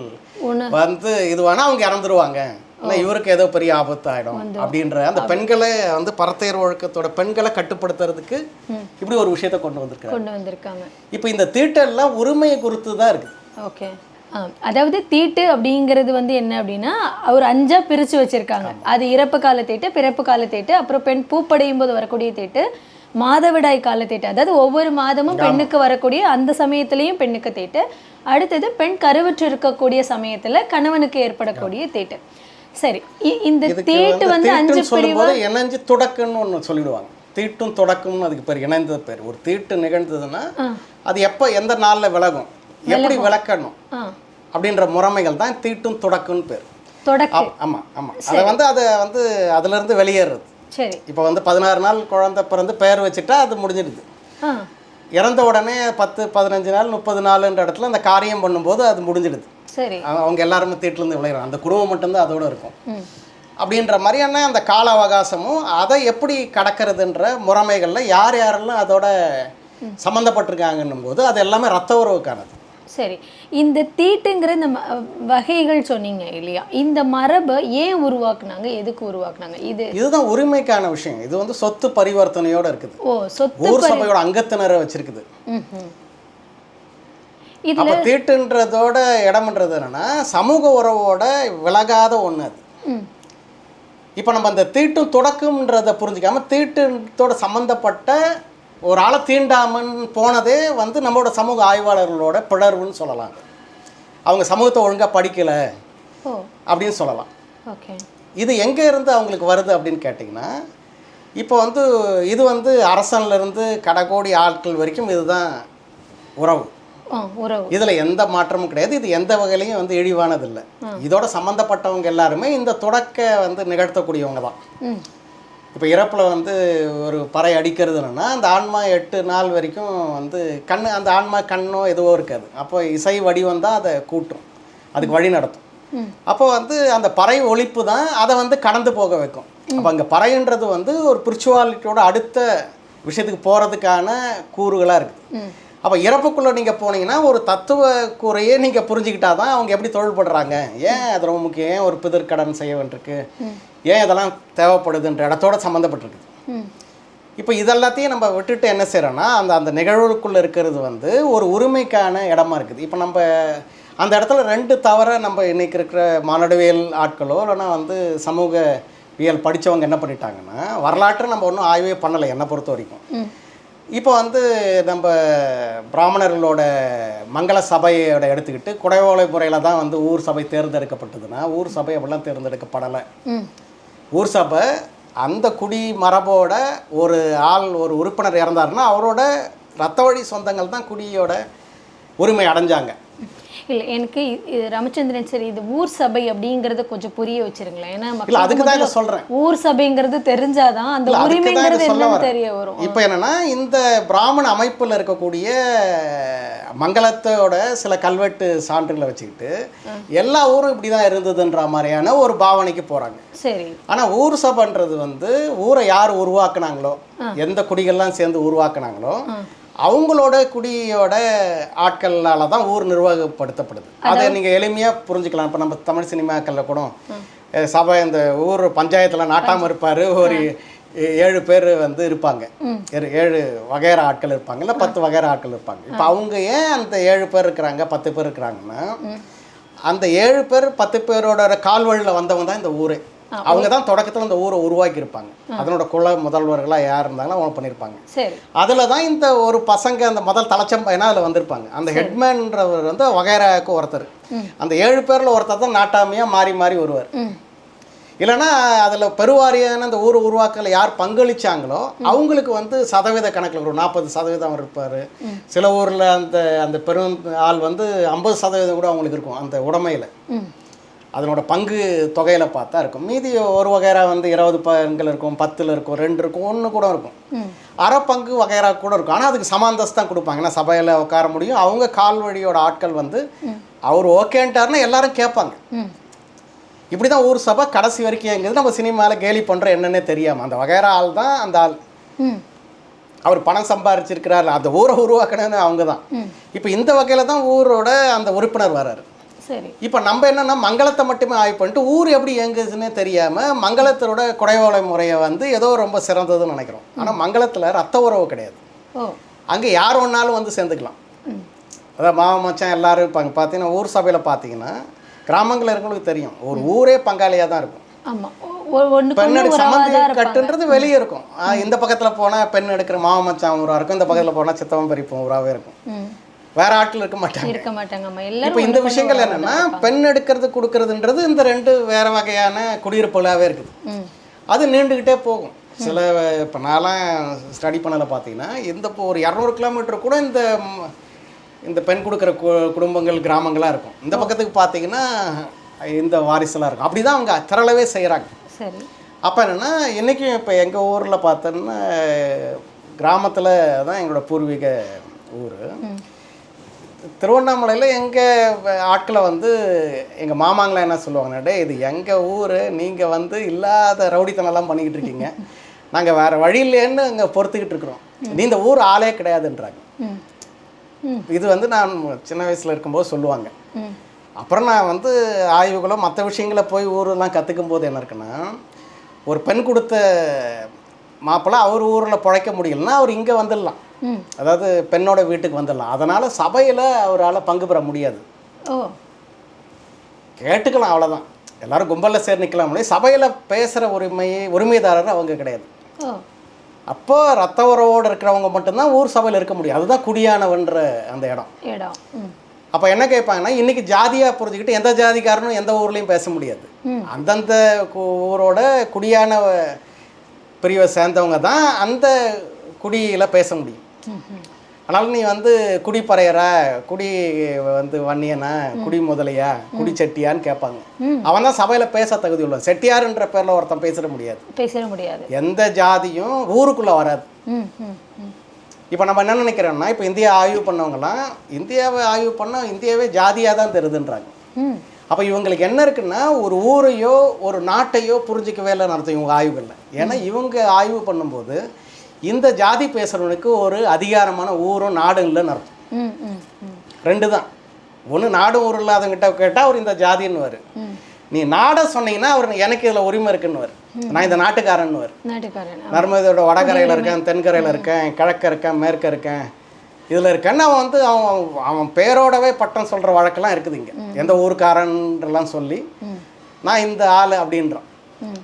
வந்து இதுவானா அவங்க இறந்துருவாங்க, இல்லை இவருக்கு ஏதோ பெரிய ஆபத்து ஆகிடும் அப்படின்ற அந்த பெண்களை வந்து பரத்தையர் ஒழுக்கத்தோட பெண்களை கட்டுப்படுத்துறதுக்கு இப்படி ஒரு விஷயத்தை கொண்டு வந்திருக்காங்க. இப்போ இந்த தீட்டெல்லாம் உரிமையை குறித்து தான் இருக்குது. ஓகே. அதாவது தீட்டு அப்படிங்கிறது வந்து என்ன அப்படின்னா ஒரு 5ஆ பிரித்து வச்சுருக்காங்க. அது இறப்பு கால தீட்டு, பிறப்பு கால தீட்டு, அப்புறம் பெண் பூப்படையும் போது வரக்கூடிய தீட்டு, மாதவிடாய் கால தீட்டு, அதாவது ஒவ்வொரு மாதமும் பெண்ணுக்கு வரக்கூடிய அந்த சமயத்துலேயும் பெண்ணுக்கு தீட்டு, அடுத்தது பெண் கருவுற்று இருக்கக்கூடிய சமயத்தில் கணவனுக்கு ஏற்படக்கூடிய தீட்டு. சரி, இந்த தீட்டு வந்து 5 பிரிவு இணைஞ்சு தொடக்கம்னு ஒன்று சொல்லிடுவாங்க. தீட்டும் தொடக்கம்னு அதுக்கு பேர், இணைந்த பேர். ஒரு தீட்டு நிகழ்ந்ததுன்னா அது எப்போ எந்த நாளில் விலகும், எப்படி விளக்கணும் அப்படின்ற முறைமைகள் தான் தீட்டும் தொடக்கம்னு பேர். ஆமாம் ஆமாம். அதை வந்து அதுலேருந்து வெளியேறது. சரி. இப்போ வந்து 16 நாள் குழந்தை பிறந்து பெயர் வச்சுட்டா அது முடிஞ்சிடுது. இறந்த உடனே 10, 15 நாள், 30 நாளுன்ற இடத்துல அந்த காரியம் பண்ணும்போது அது முடிஞ்சிடுது. சரி. அவங்க எல்லாருமே தீட்டிலேருந்து விளையாடுறாங்க, அந்த குடும்பம் மட்டும்தான் அதோடு இருக்கும் அப்படின்ற மாதிரியான அந்த கால அவகாசமும் அதை எப்படி கடக்கிறதுன்ற முறைமைகளில் யார் யாரெல்லாம் அதோட சம்மந்தப்பட்டிருக்காங்கன்னும் போது அது எல்லாமே ரத்த உறவுக்கானது. சரி, இந்த தீட்டுங்கிற இந்த வகைகள் சொன்னீங்க இல்லையா, இந்த மரபை ஏன் உருவாக்குனாங்க, எதுக்கு உருவாக்குனாங்க? இதுதான் உரிமைக்கான விஷயம். இது வந்து சொத்து பரிவர்த்தனையோட இருக்குது. ஊர் சபையோட அங்கத்தினரை வச்சிருக்குது. அப்போ தீட்டுன்றதோட இடம்ன்றது என்னன்னா சமூக உறவோட விலகாத ஒன்று அது. இப்போ நம்ம அந்த தீட்டும் தொடக்கம்ன்றதை புரிஞ்சிக்காம தீட்டுத்தோட சம்மந்தப்பட்ட ஒரு ஆளை தீண்டாமன் போனதே வந்து நம்மளோட சமூக ஆய்வாளர்களோட பிளர்வுன்னு சொல்லலாம். அவங்க சமூகத்தை ஒழுங்காக படிக்கலை அப்படின்னு சொல்லலாம். ஓகே, இது எங்கே இருந்து அவங்களுக்கு வருது அப்படின்னு கேட்டிங்கன்னா, இப்போ வந்து இது வந்து அரசன்லேருந்து கடைக்கோடி ஆட்கள் வரைக்கும் இதுதான் உறவு. இதில் எந்த மாற்றமும் கிடையாது. இது எந்த வகையிலையும் வந்து இழிவானது இல்லை. இதோட சம்மந்தப்பட்டவங்க எல்லாருமே இந்த தொடக்க வந்து நிகழ்த்தக்கூடியவங்க தான். இப்போ இறப்பில் வந்து ஒரு பறை அடிக்கிறதுனா அந்த ஆன்மா 8 நாள் வரைக்கும் வந்து அந்த ஆன்மா கண்ணோ எதுவோ இருக்காது. அப்போ இசை வடிவம் தான் அதை கூட்டும், அதுக்கு வழி நடத்தும். அப்போ வந்து அந்த பறை ஒழிப்பு தான் அதை வந்து கடந்து போக வைக்கும். அப்போ அங்கே பறைன்றது வந்து ஒரு ஸ்பிரிச்சுவாலிட்டியோட அடுத்த விஷயத்துக்கு போகிறதுக்கான கூறுகளாக இருக்குது. அப்போ இறப்புக்குள்ளே நீங்கள் போனீங்கன்னா ஒரு தத்துவ கூறையே நீங்கள் புரிஞ்சுக்கிட்டா தான் அவங்க எப்படி தொழில்படுறாங்க, ஏன் அது ரொம்ப முக்கியம், ஏன் ஒரு பிதிர்கடன் செய்ய வேண்டியிருக்கு, ஏன் இதெல்லாம் தேவைப்படுதுன்ற இடத்தோட சம்மந்தப்பட்டிருக்குது. இப்போ இதெல்லாத்தையும் நம்ம விட்டுட்டு என்ன செய்கிறோன்னா அந்த நிகழ்வுக்குள்ளே இருக்கிறது வந்து ஒரு உரிமைக்கான இடமா இருக்குது. இப்போ நம்ம அந்த இடத்துல 2 தவிர நம்ம இன்றைக்கி இருக்கிற மானுடவியல் ஆட்களோ இல்லைனா வந்து சமூகவியல் படித்தவங்க என்ன பண்ணிட்டாங்கன்னா, வரலாற்றை நம்ம ஒன்றும் ஆய்வே பண்ணலை என்னை பொறுத்த வரைக்கும். இப்போ வந்து நம்ம பிராமணர்களோட மங்கள சபையோட எடுத்துக்கிட்டு குடைவோலை முறையில் தான் வந்து ஊர் சபை தேர்ந்தெடுக்கப்பட்டதுன்னா, ஊர் சபை அப்படிலாம் தேர்ந்தெடுக்கப்படலை. ஊர் சபை அந்த குடி மரபோட ஒரு ஆள் ஒரு உறுப்பினர் இறந்தாருன்னா அவரோட ரத்த வழி சொந்தங்கள் தான் குடியோட உரிமை அடைஞ்சாங்க. இல்லை, எனக்கு ராமச்சந்திரன் சார் இது ஊர் சபை அப்படிங்கிறத கொஞ்சம் புரிய வச்சிருங்களேன். ஏன்னா அதுக்கு தான் நான் சொல்கிறேன், ஊர் சபைங்கிறது தெரிஞ்சாதான் அந்த உரிமைங்கிறது என்னன்னு தெரிய வரும். இப்போ என்னன்னா இந்த பிராமண அமைப்பில் இருக்கக்கூடிய மங்களத்தோட சில கல்வெட்டு சான்றுகளை வச்சுக்கிட்டு எல்லா ஊரும் இப்படி தான் இருந்ததுன்ற மாதிரியான ஒரு பாவனைக்கு போகிறாங்க. சரி, ஆனால் ஊர் சபைன்றது வந்து ஊரை யார் உருவாக்குனாங்களோ, எந்த குடிகள்லாம் சேர்ந்து உருவாக்குனாங்களோ அவங்களோட குடியோட ஆட்களால தான் ஊர் நிர்வாகப்படுத்தப்படுது. அதை நீங்கள் எளிமையாக புரிஞ்சுக்கலாம். இப்போ நம்ம தமிழ் சினிமாக்களில் கூட சபை இந்த ஊர் பஞ்சாயத்தில் நாட்டாமல் இருப்பார், ஒரு 7 பேர் வந்து இருப்பாங்க, 7 வகையற ஆட்கள் இருப்பாங்க, இல்லை 10 வகையற ஆட்கள் இருப்பாங்க. இப்போ அவங்க ஏன் அந்த 7 பேர் இருக்கிறாங்க 10 பேர் இருக்கிறாங்கன்னா, அந்த 7 பேர் 10 பேரோட கால்வழியில் வந்தவங்க தான் இந்த ஊரே. அவங்க தான் தொடக்கத்தில் இந்த ஊரை உருவாக்கியிருப்பாங்க. அதனோட குல முதல்வர்களாக யார் இருந்தாலும் அவங்க பண்ணியிருப்பாங்க. அதில் தான் இந்த ஒரு பசங்க அந்த முதல் தலைச்சம் பையனா அதில் வந்திருப்பாங்க. அந்த ஹெட்மேன்றவர் வந்து வகைராவுக்கு ஒருத்தர், அந்த 7 பேரில் ஒருத்தர் தான் நாட்டாமையாக மாறி மாறி வருவார். இல்லைன்னா அதில் பெருவாரியான அந்த ஊர் உருவாக்கல யார் பங்களிச்சாங்களோ அவங்களுக்கு வந்து சதவீத கணக்கில் ஒரு 40% இருப்பார். சில ஊரில் அந்த பெரும் ஆள் வந்து 50% கூட அவங்களுக்கு இருக்கும் அந்த உடைமையில், அதனோட பங்கு தொகையில் பார்த்தா இருக்கும். மீதி ஒரு வகைரா வந்து 20 பங்குகள் இருக்கும், 10 இருக்கும், 2 இருக்கும், 1 கூட இருக்கும், அரை பங்கு வகைரா கூட இருக்கும். ஆனால் அதுக்கு சமாந்தஸ் தான் கொடுப்பாங்க. ஏன்னா சபையில் உட்கார முடியும். அவங்க கால் வழியோட ஆட்கள் வந்து அவர் ஓகேன்ட்டாருன்னா எல்லாரும் கேட்பாங்க. இப்படி தான் ஊர் சபை கடைசி வரைக்கும் எங்குது. நம்ம சினிமாவில் கேலி பண்ணுற என்னன்னே தெரியாமல் அந்த வகைரா ஆள் தான் அந்த ஆள். அவர் பணம் சம்பாரிச்சிருக்கிறார், அந்த ஊரை உருவாக்கணும்னு அவங்க தான். இப்போ இந்த வகையில் தான் ஊரோட அந்த உறுப்பினர் வர்றாரு. இப்போ நம்ம என்னன்னா மங்களத்தை மட்டுமே ஆய்வு பண்ணிட்டு ஊர் எப்படி இயங்குதுன்னே தெரியாமல் மங்களத்தோட குடைவோலை முறையை வந்து ஏதோ ரொம்ப சிறந்ததுன்னு நினைக்கிறோம். ஆனால் மங்களத்தில் ரத்த உறவு கிடையாது. அங்கே யார் ஒன்றாலும் வந்து சேர்ந்துக்கலாம். அதான் மாமா மச்சான் எல்லாரும் இருப்பாங்க. பார்த்தீங்கன்னா ஊர் சபையில் பார்த்தீங்கன்னா கிராமங்களில் இருக்கிறவங்களுக்கு தெரியும், ஒரு ஊரே பங்காளியாக தான் இருக்கும். பெண்ணெடுக்க சம்மந்தி கட்டுன்றது வெளியே இருக்கும். இந்த பக்கத்தில் போனால் பெண் எடுக்கிற மாமா மச்சான் ஊராக இருக்கும், இந்த பக்கத்தில் போனால் சித்தவன் பறிப்போம் ஊராகவே இருக்கும். வேற ஆட்கள் இருக்க மாட்டாங்க. இப்போ இந்த விஷயங்கள் என்னன்னா பெண் எடுக்கிறது கொடுக்கறதுன்றது இந்த 2 வேற வகையான குடியிருப்புகளாகவே இருக்குது. அது நீண்டுக்கிட்டே போகும். சில இப்போ நான்லாம் ஸ்டடி பண்ணல பார்த்தீங்கன்னா இப்போ ஒரு 200 கிலோமீட்டர் கூட இந்த பெண் கொடுக்குற குடும்பங்கள் கிராமங்களாக இருக்கும். இந்த பக்கத்துக்கு பார்த்தீங்கன்னா இந்த வாரிசுலாம் இருக்கும். அப்படி தான் அவங்க திரளவே செய்கிறாங்க. அப்போ என்னென்னா இன்றைக்கும் இப்போ எங்கள் ஊரில் பார்த்தோன்னா கிராமத்தில் தான் எங்களோட பூர்வீக ஊர். திருவண்ணாமலையில் எங்கள் ஆட்களை வந்து எங்கள் மாமாங்களாம் என்ன சொல்லுவாங்கன்னாடே, இது எங்கள் ஊர், நீங்கள் வந்து இல்லாத ரவுடித்தனெல்லாம் பண்ணிக்கிட்டு இருக்கீங்க, நாங்கள் வேறு வழி இல்லைன்னு அங்கே பொறுத்துக்கிட்டு இருக்கிறோம், நீ இந்த ஊர் ஆளே கிடையாதுன்றாங்க. இது வந்து நான் சின்ன வயசில் இருக்கும்போது சொல்லுவாங்க. அப்புறம் நான் வந்து ஆய்வுகளோ மற்ற விஷயங்களை போய் ஊரெல்லாம் கற்றுக்கும் போது என்ன இருக்குன்னா, ஒரு பெண் கொடுத்த மாப்பிள்ளை அவர் ஊரில் பிழைக்க முடியலன்னா அவர் இங்கே வந்துடலாம், அதாவது பெண்ணோட வீட்டுக்கு வந்துடலாம். அதனால் சபையில் அவரால் பங்கு பெற முடியாது. கேட்டுக்கலாம், அவ்வளோதான். எல்லோரும் கும்பலில் சேர் நிற்கலாம். சபையில் பேசுகிற உரிமைதாரர் அவங்க கிடையாது. அப்போ ரத்த உறவோடு இருக்கிறவங்க மட்டும்தான் ஊர் சபையில் இருக்க முடியும். அதுதான் குடியானவன்ற அந்த இடம். அப்போ என்ன கேட்பாங்கன்னா, இன்றைக்கி ஜாதியாக புரிஞ்சுக்கிட்டு எந்த ஜாதிக்காரனும் எந்த ஊர்லேயும் பேச முடியாது. அந்தந்த ஊரோட குடியான பிரிவை சேர்ந்தவங்க தான் அந்த குடியில் பேச முடியும். அதனால் நீ வந்து குடிப்பறையரா, குடி வந்து வன்னியனா, குடி முதலையா, குடி செட்டியான்னு கேட்பாங்க. அவன் தான் சபையில் பேச தகுதி உள்ள. செட்டியாருன்ற பேரில் ஒருத்தன் பேச முடியாது. எந்த ஜாதியும் ஊருக்குள்ளே வராது. இப்போ நம்ம என்ன நினைக்கிறோம்னா, இப்போ இந்தியா ஆய்வு பண்ணவங்கலாம் இந்தியாவை ஆய்வு பண்ணால் இந்தியாவே ஜாதியாக தான் தெரியுதுன்றாங்க. அப்போ இவங்களுக்கு என்ன இருக்குன்னா, ஒரு ஊரையோ ஒரு நாட்டையோ புரிஞ்சிக்கவே இல்லை நடத்தும் இவங்க ஆய்வுகளில். ஏன்னா இவங்க ஆய்வு பண்ணும்போது இந்த ஜாதி பேசுகிறவனுக்கு ஒரு அதிகாரமான ஊரும் நாடும் இல்லைன்னு அர்த்தம். ரெண்டு தான். ஒன்று நாடும் ஊர் இல்லாதவங்கிட்ட கேட்டால் அவர் இந்த ஜாதின்னு. நீ நாடை சொன்னீங்கன்னா அவர் எனக்கு இதில் உரிமை இருக்குன்னு. நான் இந்த நாட்டுக்காரன்னு. நர்மதையோட வடகரையில் இருக்கேன், தென்கரையில் இருக்கேன், கிழக்க இருக்கேன், மேற்க இருக்கேன், இதில் இருக்கேன்னு அவன் வந்து அவன் பேரோடவே பட்டம் சொல்கிற வழக்கெல்லாம் இருக்குது இங்கே. எந்த ஊருக்காரன்றலாம் சொல்லி நான் இந்த ஆள் அப்படின்றான்.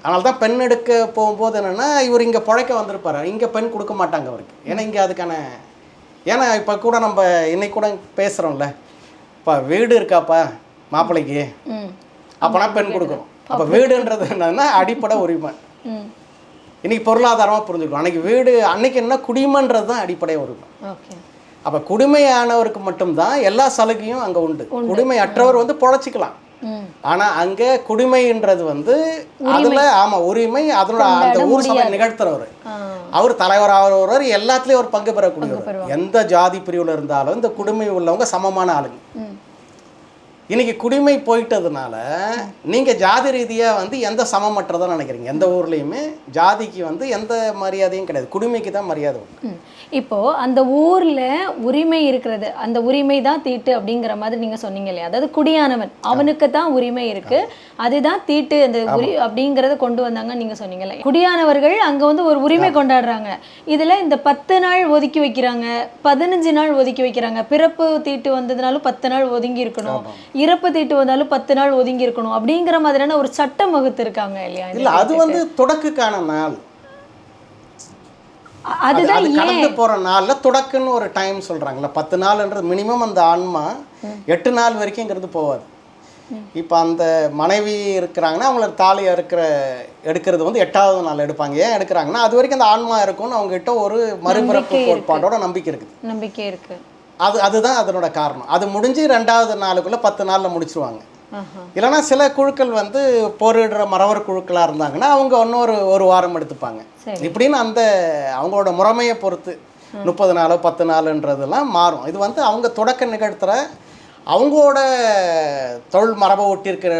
அதனால தான் பெண் எடுக்க போகும்போது என்னென்னா, இவர் இங்கே பிழைக்க வந்திருப்பார், இங்கே பெண் கொடுக்க மாட்டாங்க அவருக்கு. ஏன்னா இங்கே அதுக்கான ஏன்னா இப்போ கூட நம்ம இன்னைக்கு கூட பேசுகிறோம்ல, இப்போ வீடு இருக்காப்பா மாப்பிள்ளைக்கு, அப்போனா பெண் கொடுக்கணும். அப்போ வீடுன்றது என்னன்னா அடிப்படை உரிமை. இன்னைக்கு பொருளாதாரமாக புரிஞ்சுக்கணும். அன்றைக்கி வீடு அன்னைக்கு என்ன குடிமைன்றது தான் அடிப்படை உரிமை. அப்போ குடிமையானவருக்கு மட்டும்தான் எல்லா சலுகையும் அங்கே உண்டு. குடிமை அற்றவர் வந்து பொழைச்சிக்கலாம். ஆனால் அங்கே குடிமைன்றது வந்து அதில் உரிமை, அதோட அந்த ஊர் சபை நிகழ்த்துறவர், அவர் தலைவராக ஒருவர், எல்லாத்துலேயும் ஒரு பங்கு பெறக்கூடியவர். எந்த ஜாதி பிரிவில் இருந்தாலும் இந்த குடிமை உள்ளவங்க சமமான ஆளுங்க. இன்னைக்கு குடிமை போயிட்டதுனால நீங்கள் ஜாதி ரீதியாக வந்து எந்த சமமற்றதான் நினைக்கிறீங்க. எந்த ஊர்லேயுமே ஜாதிக்கு வந்து எந்த மரியாதையும் கிடையாது, குடிமைக்கு தான் மரியாதை உண்டு. இப்போது அந்த ஊரில் உரிமை இருக்கிறது, அந்த உரிமை தான் தீட்டு அப்படிங்கிற மாதிரி நீங்கள் சொன்னீங்க இல்லையா? அதாவது குடியானவன் அவனுக்கு தான் உரிமை இருக்குது, அதுதான் தீட்டு அந்த அப்படிங்கிறத கொண்டு வந்தாங்கன்னு நீங்கள் சொன்னீங்கல்ல. குடியானவர்கள் அங்கே வந்து ஒரு உரிமை கொண்டாடுறாங்க. இதில் இந்த 10 நாள் ஒதுக்கி வைக்கிறாங்க, 15 நாள் ஒதுக்கி வைக்கிறாங்க. பிறப்பு தீட்டு வந்ததுனாலும் 10 நாள் ஒதுங்கி இருக்கணும், இறப்பு தீட்டு வந்தாலும் 10 நாள் ஒதுங்கி இருக்கணும் அப்படிங்கிற மாதிரியான ஒரு சட்டம் வகுத்து இருக்காங்க இல்லையா? இல்லை, அது வந்து தொடக்குக்கான நாள். அதுதான் கடந்து போற நாள்ல தொடக்குன்னு ஒரு டைம் சொல்றாங்கல்ல. 10 நாள்ன்றது மினிமம். அந்த ஆன்மா 8 நாள் வரைக்கும்ங்கிறது போவாது. இப்போ அந்த மனைவி இருக்கிறாங்கன்னா அவங்கள தாலி எடுக்கிறது வந்து 8வது நாள் எடுப்பாங்க. ஏன் எடுக்கிறாங்கன்னா அது வரைக்கும் அந்த ஆன்மா இருக்கும்னு அவங்க கிட்ட ஒரு மறுபிறப்பு கோட்பாடோட நம்பிக்கை இருக்கு. அதுதான் அதனோட காரணம். அது முடிஞ்சு 2வது நாளுக்குள்ள 10 நாள்ல முடிச்சிருவாங்க. இல்லைன்னா சில குழுக்கள் வந்து போரிடுற மறவர் குழுக்களாக இருந்தாங்கன்னா அவங்க ஒரு வாரம் எடுத்துப்பாங்க. இப்படின்னு அந்த அவங்களோட முறைமையை பொறுத்து 30 நாளோ 10 நாளுன்றதெல்லாம் மாறும். இது வந்து அவங்க தொடக்க நிகழ்த்துற அவங்களோட தொழில் மரபை ஒட்டியிருக்கிற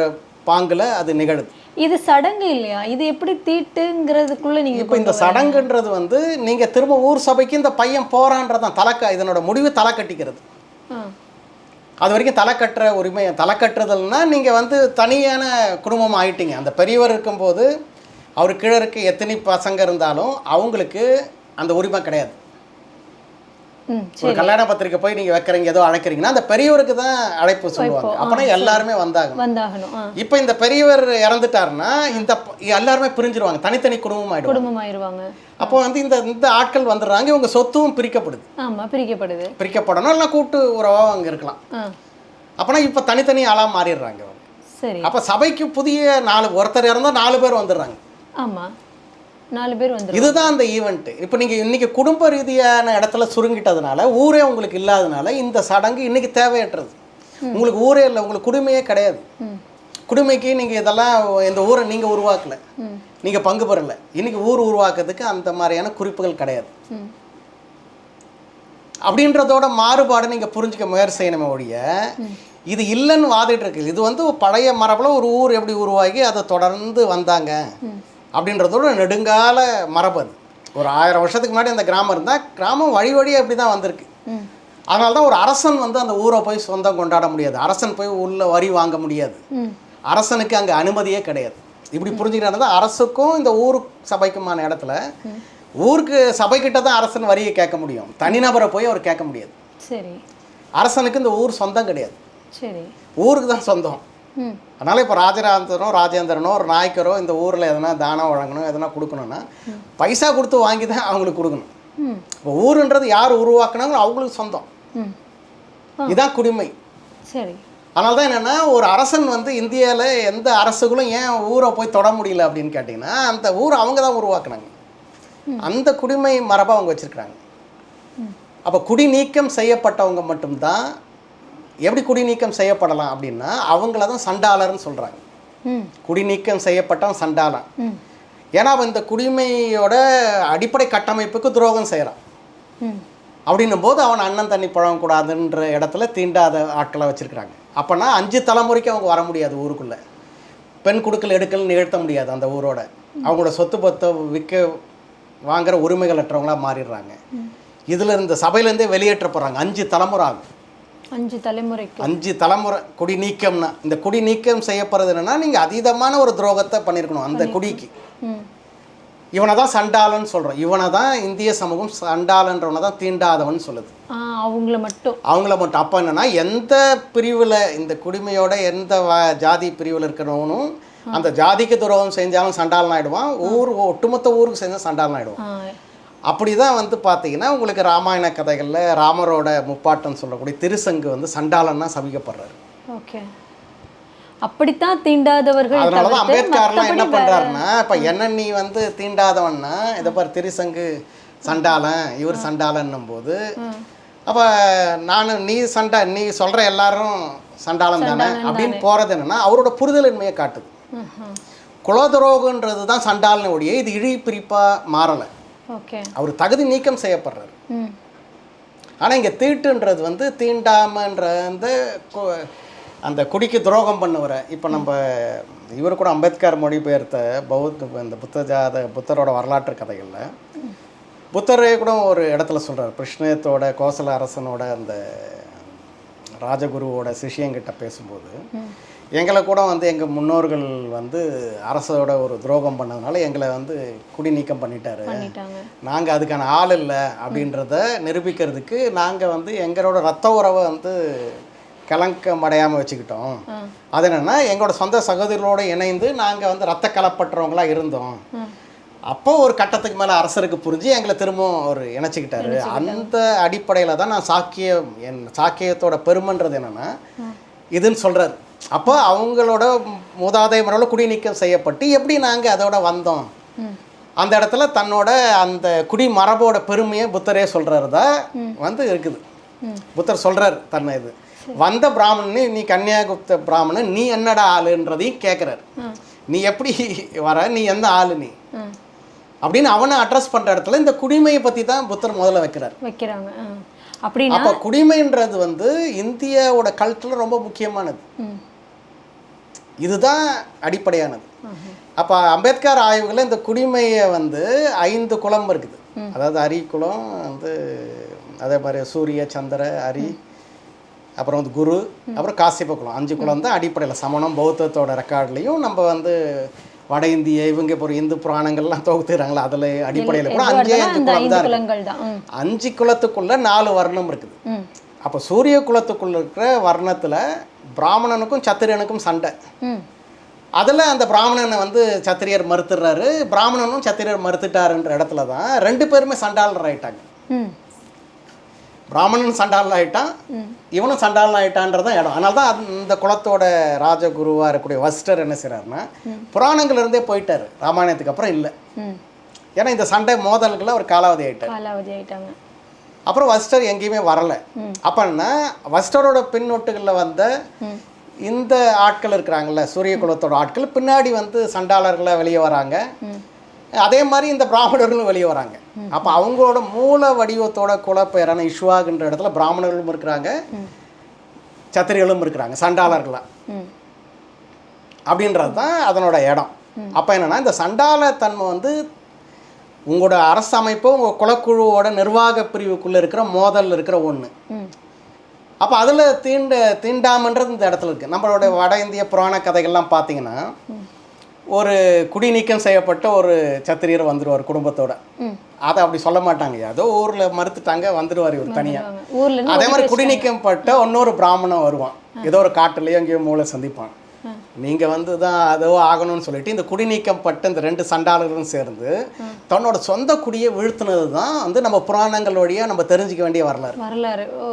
பாங்கில் அது நிகழுது. இது சடங்கு இல்லையா? இது எப்படி தீட்டுங்கிறதுக்குள்ள நீங்கள் இப்போ இந்த சடங்குன்றது வந்து நீங்கள் திரும்ப ஊர் சபைக்கு இந்த பையன் போகிறான்றதான் இதனோட முடிவு தலை கட்டிக்கிறது. அது வரைக்கும் தலை கட்டுற உரிமை. தலை கட்டுறதுன்னா நீங்கள் வந்து தனியான குடும்பம் ஆகிட்டீங்க. அந்த பெரியவர் இருக்கும்போது அவர் கீழே இருக்க எத்தனை பசங்க இருந்தாலும் அவங்களுக்கு அந்த உரிமை கிடையாது. ஒரு கல்யாண பத்திரிக்கை போய் நீங்கள் வைக்கிறீங்க, ஏதோ அழைக்கிறீங்கன்னா அந்த பெரியவருக்கு தான் அழைப்பு சொல்லுவாங்க. அப்போனா எல்லாருமே வந்தாகணும். இப்போ இந்த பெரியவர் இறந்துட்டாருன்னா இந்த எல்லாருமே பிரிஞ்சிருவாங்க, தனித்தனி குடும்பம் ஆயிடுவாங்க. அப்போ வந்து இந்த ஆட்கள் வந்துடுறாங்க, இவங்க சொத்தும் பிரிக்கப்படணும், இல்லை கூட்டு உறவாக அங்கே இருக்கலாம். அப்போனா இப்போ தனித்தனி ஆளாக மாறிடுறாங்க. அப்போ சபைக்கு புதிய ஒருத்தர் இறந்தால் 4 பேர் வந்துடுறாங்க. இதுதான் அந்த ஈவெண்ட். இப்போ நீங்கள் இன்னைக்கு குடும்ப ரீதியான இடத்துல சுருங்கிட்டதுனால, ஊரே உங்களுக்கு இல்லாதனால இந்த சடங்கு இன்னைக்கு தேவையற்றது. உங்களுக்கு ஊரே இல்லை, உங்களுக்கு குடுமையே கிடையாது. குடுமைக்கு நீங்கள் இதெல்லாம் இந்த ஊரை நீங்கள் உருவாக்கலை, நீங்கள் பங்கு பெறலை. இன்னைக்கு ஊர் உருவாக்குறதுக்கு அந்த மாதிரியான குறிப்புகள் கிடையாது. அப்படின்றதோட மாறுபாடு நீங்கள் புரிஞ்சுக்க முயற்சி செய்யணுமே ஒழிய இது இல்லைன்னு வாதிட்டு இருக்கு. இது வந்து பழைய மரபில் ஒரு ஊர் எப்படி உருவாகி அதை தொடர்ந்து வந்தாங்க அப்படின்றதோட நெடுங்கால மரபு. அது ஒரு 1000 வருஷத்துக்கு முன்னாடி அந்த கிராமம் இருந்தால் கிராமம் வழியாக அப்படி தான் வந்திருக்கு. அதனால தான் ஒரு அரசன் வந்து அந்த ஊரை போய் சொந்தம் கொண்டாட முடியாது, அரசன் போய் உள்ள வரி வாங்க முடியாது, அரசனுக்கு அங்கே அனுமதியே கிடையாது. இப்படி புரிஞ்சுக்கிட்டா அரசுக்கும் இந்த ஊர் சபைக்குமான இடத்துல ஊருக்கு சபைக்கிட்ட தான் அரசன் வரியை கேட்க முடியும், தனிநபரை போய் அவர் கேட்க முடியாது. சரி, அரசனுக்கு இந்த ஊர் சொந்தம் கிடையாது, சரி, ஊருக்கு தான் சொந்தம். அதனால் இப்போ ராஜேந்திரனோ ஒரு நாயக்கரோ இந்த ஊரில் எதனா தானம் வழங்கணும் எதனா கொடுக்கணும்னா பைசா கொடுத்து வாங்கி தான் அவங்களுக்கு கொடுக்கணும். இப்போ ஊருன்றது யார் உருவாக்குனாங்களோ அவங்களுக்கு சொந்தம். இதுதான் குடிமை. சரி. அதனால தான் என்னென்னா ஒரு அரசன் வந்து இந்தியாவில் எந்த அரசுகளும் ஏன் ஊரை போய் தொட முடியல அப்படின்னு கேட்டிங்கன்னா அந்த ஊரை அவங்க தான் உருவாக்குனாங்க. அந்த குடிமை மரபை அவங்க வச்சுருக்குறாங்க. அப்போ குடிநீக்கம் செய்யப்பட்டவங்க மட்டும்தான் எப்படி குடிநீக்கம் செய்யப்படலாம் அப்படின்னா அவங்கள தான் சண்டாளர்னு சொல்கிறாங்க. குடிநீக்கம் செய்யப்பட்டவன் சண்டாளன். ஏன்னா அவன் இந்த குடிமையோட அடிப்படை கட்டமைப்புக்கு துரோகம் செய்கிறான். அப்படின்னும் போது அவன் அண்ணன் தண்ணி பழகக்கூடாதுன்ற இடத்துல தீண்டாத ஆட்களை வச்சுருக்குறாங்க. அப்போனா 5 தலைமுறைக்கு அவங்க வர முடியாது ஊருக்குள்ளே. பெண் குடுக்கல் எடுக்கல் நிகழ்த்த முடியாது அந்த ஊரோட. அவங்களோட சொத்து பத்தை விற்க வாங்குகிற உரிமைகள் அற்றவங்களாக மாறிடுறாங்க. இதில் இந்த சபையிலேருந்தே வெளியேற்றப்படுறாங்க. 5 தலைமுறை ஆகும். 5 தலைமுறைக்கு 5 தலைமுறை குடிநீக்கம்னா இந்த குடிநீக்கம் செய்யப்படுறது என்னன்னா நீங்கள் அதீதமான ஒரு துரோகத்தை பண்ணியிருக்கணும் அந்த குடிக்கு. இவனை தான் சண்டாளன்னு சொல்கிறோம். இவனை தான் இந்திய சமூகம் சண்டாளன்றவனை தான் தீண்டாதவன் சொல்லுது. அவங்கள மட்டும். அப்போ என்னென்னா எந்த பிரிவில் இந்த குடிமையோட எந்த ஜாதி பிரிவில் இருக்கிறவனும் அந்த ஜாதிக்கு துரோகம் செஞ்சாலும் சண்டாளன் ஆகிடுவான். ஒட்டுமொத்த ஊருக்கு செஞ்சால் சண்டாளன் ஆகிடுவான். அப்படி தான் வந்து பார்த்தீங்கன்னா உங்களுக்கு ராமாயண கதைகளில் ராமரோட முப்பாட்டன் சொல்லக்கூடிய திருசங்கு வந்து சண்டாளன்னா சபிக்கப்படுறாரு. ஓகே. அப்படித்தான் தீண்டாதவர்கள். அதனால தான் அம்பேத்கர்லாம் என்ன பண்ணுறாருன்னா இப்போ என்ன நீ வந்து தீண்டாதவன்னா இதை பாரு திருசங்கு சண்டாளன் இவர் சண்டாளன்னும் போது அப்போ நீ சொல்கிற எல்லாரும் சண்டாளன் தானே அப்படின்னு போகிறது என்னென்னா அவரோட புரிதலின்மையை காட்டுது. குலதுரோகன்றது தான் சண்டாளன் ஒழிய இது இழி பிரிப்பாக மாறலை. அவர் தகுதி நீக்கம் செய்யப்படுறாரு. ஆனால் இங்கே தீட்டுன்றது வந்து தீண்டாமன்ற அந்த குடிக்கு துரோகம் பண்ணுவர. இப்போ நம்ம இவர் கூட அம்பேத்கர் மொழிபெயர்த்த இந்த புத்தரோட வரலாற்று கதைகளில் புத்தரே கூட ஒரு இடத்துல சொல்கிறார். கிருஷ்ணத்தோட கோசல அரசனோட அந்த ராஜகுருவோட சிஷியங்கிட்ட பேசும்போது எங்களை கூட வந்து எங்கள் முன்னோர்கள் வந்து அரசோட ஒரு துரோகம் பண்ணதுனால எங்களை வந்து குடிநீக்கம் பண்ணிட்டாரு. நாங்கள் அதுக்கான ஆள் இல்லை அப்படின்றத நிரூபிக்கிறதுக்கு நாங்கள் வந்து எங்களோட ரத்த உறவை வந்து கலங்கம் அடையாமல் வச்சுக்கிட்டோம். அது என்னென்னா எங்களோட சொந்த சகோதரிகளோடு இணைந்து நாங்கள் வந்து ரத்த கலப்பற்றவங்களாக இருந்தோம். அப்போ ஒரு கட்டத்துக்கு மேலே அரசருக்கு புரிஞ்சு எங்களை திரும்பவும் அவர் இணைச்சிக்கிட்டாரு. அந்த அடிப்படையில் தான் நான் என் சாக்கியத்தோட பெருமைன்றது என்னென்னா இதுன்னு சொல்கிறார். அப்போ அவங்களோட மூதாதை முறையில் குடிநீக்கம் செய்யப்பட்டு எப்படி நாங்கள் அதோட வந்தோம் அந்த இடத்துல தன்னோட அந்த குடி மரபோட பெருமையை புத்தரே சொல்கிறாரு தான் வந்து இருக்குது. புத்தர் சொல்கிறார் தன்னை இது வந்த பிராமணன் நீ கன்னியாகுப்த பிராமணன் நீ என்னடா ஆளுன்றதையும் கேட்குறாரு. நீ எப்படி வர நீ எந்த ஆளு நீ அப்படின்னு அவனை அட்ரஸ் பண்ணுற இடத்துல இந்த குடிமையை பற்றி தான் புத்தர் முதல்ல வைக்கிறாங்க. அப்போ குடிமைன்றது வந்து இந்தியாவோட கல்ச்சரில் ரொம்ப முக்கியமானது. இதுதான் அடிப்படையானது. அப்போ அம்பேத்கர் ஆய்வுகளில் இந்த குடிமையை வந்து 5 குலம் இருக்குது. அதாவது அரி குலம் வந்து அதே மாதிரி சூரிய சந்திர அரி அப்புறம் வந்து குரு அப்புறம் காசிப குலம் 5 குலம் தான் அடிப்படையில் சமணம் பௌத்தத்தோட ரெக்கார்ட்லேயும் நம்ம வந்து வட இந்திய இவங்க இப்போ இந்து புராணங்கள்லாம் தொகுத்துறாங்களா அதில் அடிப்படையில் கூட 5 குலம் தான் இருக்குது. 5 குலத்துக்குள்ள 4 வர்ணம் இருக்குது. அப்போ சூரிய குலத்துக்குள்ள இருக்கிற வர்ணத்தில் பிராமணனுக்கும் சத்திரியனுக்கும் சண்டை. அதில் அந்த பிராமணனை வந்து சத்திரியர் மறுத்துடுறாரு, பிராமணனும் சத்திரியர் மறுத்துட்டாருன்ற இடத்துல தான் 2 பேருமே சண்டாளர் ஆகிட்டாங்க. பிராமணன் சண்டாளன் ஆகிட்டான், இவனும் சண்டாளன் ஆகிட்டான்றதான் இடம். அதனால தான் அந்த குலத்தோட ராஜகுருவாக இருக்கக்கூடிய வசிஷ்டர் என்ன செய்கிறாருன்னா புராணங்கள்லேருந்தே போயிட்டார், ராமாயணத்துக்கு அப்புறம் இல்லை. ஏன்னா இந்த சண்டை மோதல்களை அவர் காலாவதி ஆகிட்டாங்க. அப்புறம் வசிஷ்டர் எங்கேயுமே வரலை. அப்போன்னா வசிஷ்டரோட பின்னொட்டுகளில் வந்த இந்த ஆட்கள் இருக்கிறாங்கல்ல சூரிய குலத்தோட ஆட்கள் பின்னாடி வந்து சண்டாளர்களாக வெளியே வராங்க. அதே மாதிரி இந்த பிராமணர்களும் வெளியே வராங்க. அப்போ அவங்களோட மூல வடிவத்தோட குலப்பெயரான இஷ்வாகுன்ற இடத்துல பிராமணர்களும் இருக்கிறாங்க, சத்திரிகளும் இருக்கிறாங்க, சண்டாளர்களா அப்படின்றது தான் அதனோட இடம். அப்போ என்னென்னா இந்த சண்டாளத்தன்மை வந்து உங்களோட அரசு அமைப்பு உங்கள் குலக்குழுவோட நிர்வாக பிரிவுக்குள்ளே இருக்கிற மோதல் இருக்கிற ஒன்று. அப்போ அதில் தீண்டாமன்றது இந்த இடத்துல இருக்குது. நம்மளோட வட இந்திய புராண கதைகள்லாம் பார்த்தீங்கன்னா ஒரு குடிநீக்கம் செய்யப்பட்ட ஒரு சத்திரியர் வந்துடுவார் குடும்பத்தோட. அதை அப்படி சொல்ல மாட்டாங்க, ஏதோ ஊரில் மறுத்துட்டாங்க வந்துடுவார் இவர் தனியாக. அதே மாதிரி குடிநீக்கம் பட்ட இன்னொரு பிராமணன் வருவான், ஏதோ ஒரு காட்டுலையோ எங்கேயோ மூளை சந்திப்பான். நீங்கள் வந்து தான் அதோ ஆகணும்னு சொல்லிட்டு இந்த குடிநீக்கம் பட்டு இந்த 2 சண்டாளர்களும் சேர்ந்து தன்னோட சொந்த குடியை வீழ்த்தினது தான் வந்து நம்ம புராணங்கள் வழியாக நம்ம தெரிஞ்சுக்க வேண்டிய வரலாறு. ஓ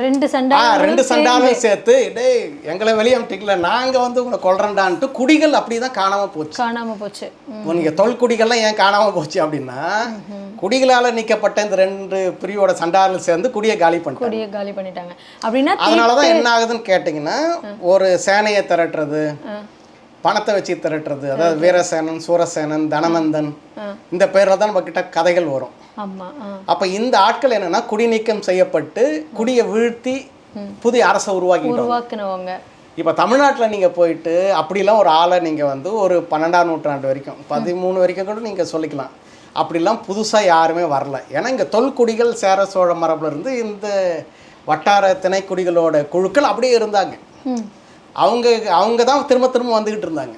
2 சண்டாலும் சேர்த்து டேய் எங்களை வெளியே அனுப்பிட்டீங்களா, நாங்கள் வந்து உங்களை கொல்றேன்டான்ட்டு குடிகள் அப்படி தான் காணாமல் போச்சு. நீங்கள் தொல்குடிகள்லாம் ஏன் காணாமல் போச்சு அப்படின்னா குடிகளால் நீக்கப்பட்ட இந்த 2 பிரிவோட சண்டாளர்கள் சேர்ந்து குடியை காலி பண்ணிட்டாங்க. அப்படின்னா அதனால தான் என்ன ஆகுதுன்னு கேட்டிங்கன்னா ஒரு சேனையை திரட்டுறது, பணத்தை வச்சு திரட்டுறது, அதாவது வீரசேனன், சூரசேனன், தனநந்தன் இந்த பேரில் தான் நம்ம கிட்ட கதைகள் வரும். அப்ப இந்த ஆட்கள் என்னன்னா குடிநீக்கம் செய்யப்பட்டு குடியை வீழ்த்தி புதிய அரசை உருவாக்கினவங்க. இப்ப தமிழ்நாட்டில் நீங்க போயிட்டு அப்படிலாம் ஒரு ஆளை நீங்க வந்து ஒரு 12ஆம் நூற்றாண்டு வரைக்கும் 13 வரைக்கும் கூட நீங்க சொல்லிக்கலாம், அப்படிலாம் புதுசா யாருமே வரல. ஏன்னா இங்க தொல்குடிகள் சேர சோழ மரபுல இருந்து இந்த வட்டார திணைக்குடிகளோட குழுக்கள் அப்படியே இருந்தாங்க. அவங்க தான் திரும்ப வந்துகிட்டு இருந்தாங்க,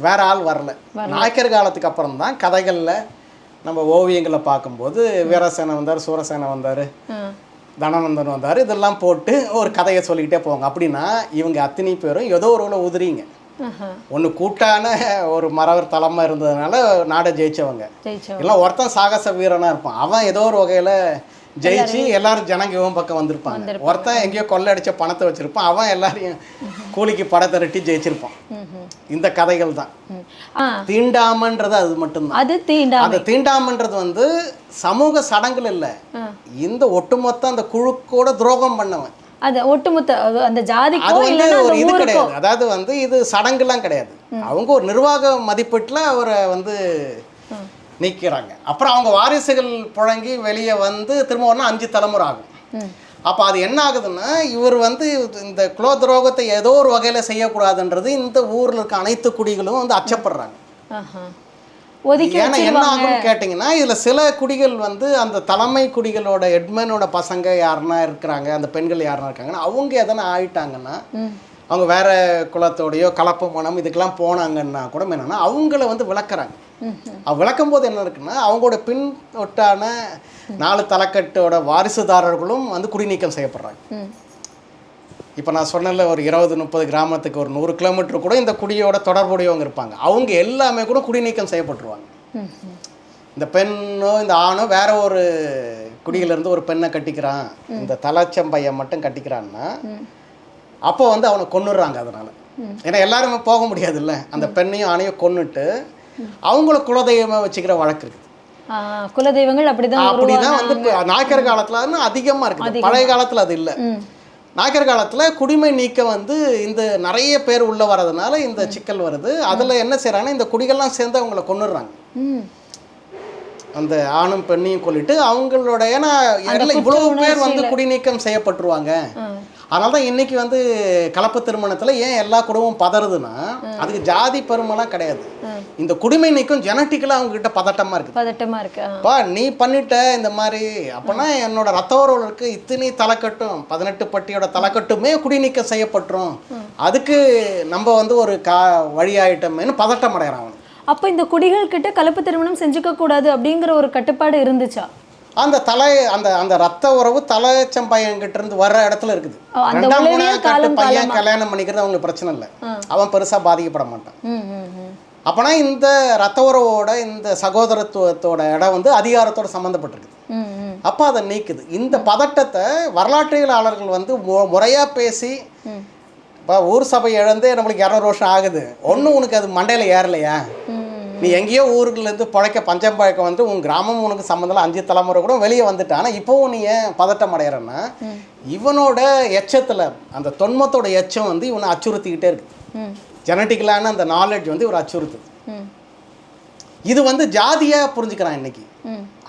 வேற ஆள் வரல. நாயக்கர் காலத்துக்கு அப்புறம் தான் கதைகள்ல நம்ம ஓவியங்களை பார்க்கும்போது வீரசேனன் வந்தார், சூரசேனன் வந்தார், தனநந்தன் வந்தார், இதெல்லாம் போட்டு ஒரு கதையை சொல்லிக்கிட்டே போவாங்க. அப்படின்னா இவங்க அத்தனை பேரும் ஏதோ ஒரு உதிரிங்க. ஒன்று கூட்டான ஒரு மறவர் தலைமை இருந்ததுனால நாடை ஜெயிச்சவங்க. இல்லை ஒருத்தன் சாகச வீரனாக இருப்பான், அவன் ஏதோ ஒரு வகையில் ஜெயிச்சு எல்லாரும் ஜனங்க இவன் பக்கம் வந்திருப்பாங்க. ஒருத்தன் எங்கேயோ கொள்ளடிச்ச பணத்தை வச்சிருப்பான், அவன் எல்லாரையும் கூலிக்கு படை திரட்டி ஜெயிச்சிருப்பான். இந்த கதைகள் தான். தீண்டாமன்றது அது மட்டும்தான். அந்த தீண்டாமன்றது வந்து சமூக சடங்குகள் இல்லை, இந்த ஒட்டுமொத்த அந்த குழுக்கோட துரோகம் பண்ணவன். அது ஒட்டுமொத்த அந்த ஜாதிக்கு அது வந்து ஒரு இது கிடையாது. அதாவது வந்து இது சடங்குலாம் கிடையாது, அவங்க ஒரு நிர்வாக மதிப்பீட்டில் அவரை வந்து நீக்கிறாங்க. அப்புறம் அவங்க வாரிசுகள் புழங்கி வெளியே வந்து திரும்ப 5 தலைமுறை ஆகும். அப்போ அது என்ன ஆகுதுன்னா இவர் வந்து இந்த குல துரோகத்தை ஏதோ ஒரு வகையில் செய்யக்கூடாதுன்றது இந்த ஊரில் இருக்க அனைத்து குடிகளும் வந்து அச்சப்படுறாங்க. ஏன்னா என்ன ஆகும்னு கேட்டிங்கன்னா இதில் சில குடிகள் வந்து அந்த தலைமை குடிகளோட எட்மனோட பசங்க யாருன்னா இருக்கிறாங்க, அந்த பெண்கள் யாருன்னா இருக்காங்கன்னா அவங்க எதனா ஆயிட்டாங்கன்னா, அவங்க வேற குலத்தோடையோ கலப்பு மனம் இதுக்கெல்லாம் போனாங்கன்னா கூட என்னன்னா அவங்கள வந்து விளக்குறாங்க. விளக்கும் போது என்ன இருக்குன்னா அவங்களோட பின்வட்டான 4 தலைக்கட்டோட வாரிசுதாரர்களும் வந்து குடிநீக்கம் செய்யப்படுறாங்க. இப்போ நான் சொன்னல ஒரு 20-30 கிராமத்துக்கு ஒரு 100 கிலோமீட்டர் கூட இந்த குடியோட தொடர்புடையவங்க இருப்பாங்க, அவங்க எல்லாமே கூட குடிநீக்கம் செய்யப்பட்டுருவாங்க. இந்த பெண்ணோ இந்த ஆணோ வேற ஒரு குடியிலேருந்து ஒரு பெண்ணை கட்டிக்கிறான், இந்த தலைச்சம்பையன் மட்டும் கட்டிக்கிறான்னா அப்போ வந்து அவனை கொன்னுடுறாங்க. அதனால ஏன்னா எல்லாருமே போக முடியாதுல்ல, அந்த பெண்ணையும் ஆணையும் கொன்னுட்டு அவங்கள குலதெய்வமாக வச்சுக்கிற வழக்கு இருக்குது. குலதெய்வங்கள் அப்படிதான் வந்து நாயக்கர் காலத்துல அதிகமா இருக்குது, பழைய காலத்துல அது இல்லை. நாயக்கர் காலத்துல குடிமை நீக்க வந்து இந்த நிறைய பேர் உள்ள வர்றதுனால இந்த சிக்கல் வருது. அதுல என்ன செய்யறாங்கன்னா இந்த குடிகள்லாம் சேர்ந்து அவங்கள கொன்னுடுறாங்க, அந்த ஆணும் பெண்ணையும் கொல்லிட்டு அவங்களோட. ஏன்னா இவ்வளவு பேர் வந்து குடிநீக்கம் செய்யப்பட்டுருவாங்க. அதனால தான் இன்னைக்கு வந்து கலப்பு திருமணத்துல ஏன் எல்லா குடும்பமும் பதறதுன்னா அதுக்கு ஜாதி பெருமைலாம் கிடையாது, இந்த குடிமை நீக்கம் ஜெனட்டிக்கலாக அவங்க கிட்ட பதட்டமா இருக்கு. நீ பண்ணிட்ட இந்த மாதிரி அப்பனா என்னோட ரத்த உறவுகளுக்கு இத்தனை தலைக்கட்டும் 18 பட்டியோட தலைக்கட்டுமே குடிநீக்கம் செய்யப்பட்டுரும், அதுக்கு நம்ம வந்து ஒரு வழியாயிட்டோமேனு பதட்டம் அடைகிறான் அவன். அப்போ இந்த குடிகள் கிட்ட கலப்பு திருமணம் செஞ்சுக்க கூடாது அப்படிங்கிற ஒரு கட்டுப்பாடு இருந்துச்சா? அந்த தலை அந்த அந்த ரத்த உறவு தலைச்சம்பையன்கிட்ட இருந்து வர்ற இடத்துல இருக்குது. 2ஆம் 3ஆம் கட்டு பையன் கல்யாணம் பண்ணிக்கிறது அவங்களுக்கு பிரச்சனை இல்லை, அவன் பெருசா பாதிக்கப்பட மாட்டான். அப்பனா இந்த ரத்த உறவோட இந்த சகோதரத்துவத்தோட இடம் வந்து அதிகாரத்தோட சம்மந்தப்பட்டிருக்குது. அப்போ அதை நீக்குது. இந்த பதட்டத்தை வரலாற்றியலாளர்கள் வந்து முறையா பேசி, இப்போ ஊர் சபை இழந்து நம்மளுக்கு 200 வருஷம் ஆகுது, ஒன்றும் உனக்கு அது மண்டையில் ஏறலையா, நீ எங்கேயோ ஊருக்குலேருந்து பழைக்க பஞ்சம் பழக்கம் வந்து உன் கிராமம் உனக்கு சம்மந்தம் 5 தலைமுறை கூட வெளியே வந்துட்டான், ஆனால் இப்போவும் நீ ஏன் பதட்டம் அடைகிறன்னா இவனோட எச்சத்தில் அந்த தொன்மத்தோட எச்சம் வந்து இவனை அச்சுறுத்திக்கிட்டே இருக்குது. ஜெனட்டிக்கலான அந்த நாலேஜ் வந்து இவர் அச்சுறுத்துது. இது வந்து ஜாதியாக புரிஞ்சுக்கிறான் இன்னைக்கு,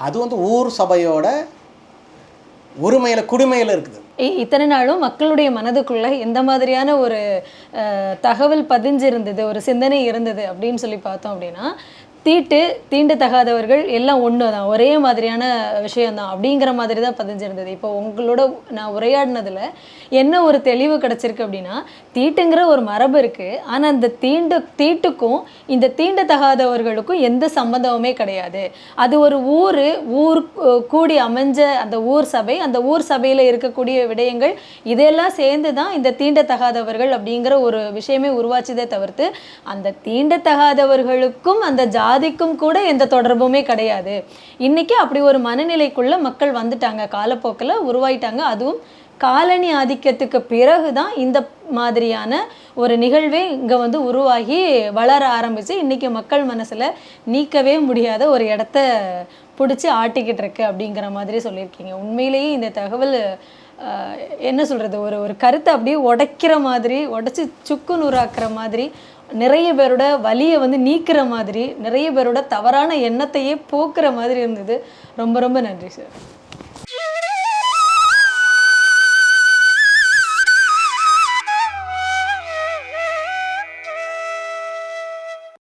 அது வந்து ஊர் சபையோட உரிமையில் குடிமையில் இருக்குது. இத்தனை நாளும் மக்களுடைய மனதுக்குள்ள எந்த மாதிரியான ஒரு தகவல் பதிஞ்சிருந்தது, ஒரு சிந்தனை இருந்தது அப்படின்னு சொல்லி பார்த்தோம் அப்படின்னா, தீண்டத்தகாதவர்கள் எல்லாம் ஒன்று தான், ஒரே மாதிரியான விஷயம்தான் அப்படிங்கிற மாதிரி தான் பதிஞ்சிருந்தது. இப்போ உங்களோட நான் உரையாடினதில் என்ன ஒரு தெளிவு கிடச்சிருக்கு அப்படின்னா, தீட்டுங்கிற ஒரு மரபு இருக்குது, ஆனால் அந்த தீட்டுக்கும் இந்த தீண்டத்தகாதவர்களுக்கும் எந்த சம்மந்தமுமே கிடையாது. அது ஒரு ஊர் கூடி அமைஞ்ச அந்த ஊர் சபை, அந்த ஊர் சபையில் இருக்கக்கூடிய விடயங்கள் இதெல்லாம் சேர்ந்து தான் இந்த தீண்டத்தகாதவர்கள் அப்படிங்கிற ஒரு விஷயமே உருவாச்சுதே தவிர்த்து அந்த தீண்டத்தகாதவர்களுக்கும் அந்த ஜாதிக்கும் கூட எந்த தொடர்புமே கிடையாது. இன்னைக்கு அப்படி ஒரு மனநிலைக்குள்ள மக்கள் வந்துட்டாங்க, காலப்போக்கில் உருவாயிட்டாங்க. அதுவும் காலனி ஆதிக்கத்துக்கு பிறகு தான் இந்த மாதிரியான ஒரு நிகழ்வே இங்கே வந்து உருவாகி வளர ஆரம்பித்து இன்றைக்கி மக்கள் மனசில் நீக்கவே முடியாத ஒரு இடத்த பிடிச்சி ஆட்டிக்கிட்டு இருக்கு அப்படிங்கிற மாதிரி சொல்லியிருக்கீங்க. உண்மையிலேயே இந்த தகவல் என்ன சொல்கிறது, ஒரு கருத்தை அப்படியே உடைக்கிற மாதிரி, உடைச்சி சுக்கு நூறாக்குற மாதிரி, நிறைய பேரோட வலியை வந்து நீக்கிற மாதிரி, நிறைய பேரோட தவறான எண்ணத்தையே போக்குற மாதிரி இருந்தது. ரொம்ப ரொம்ப நன்றி சார்.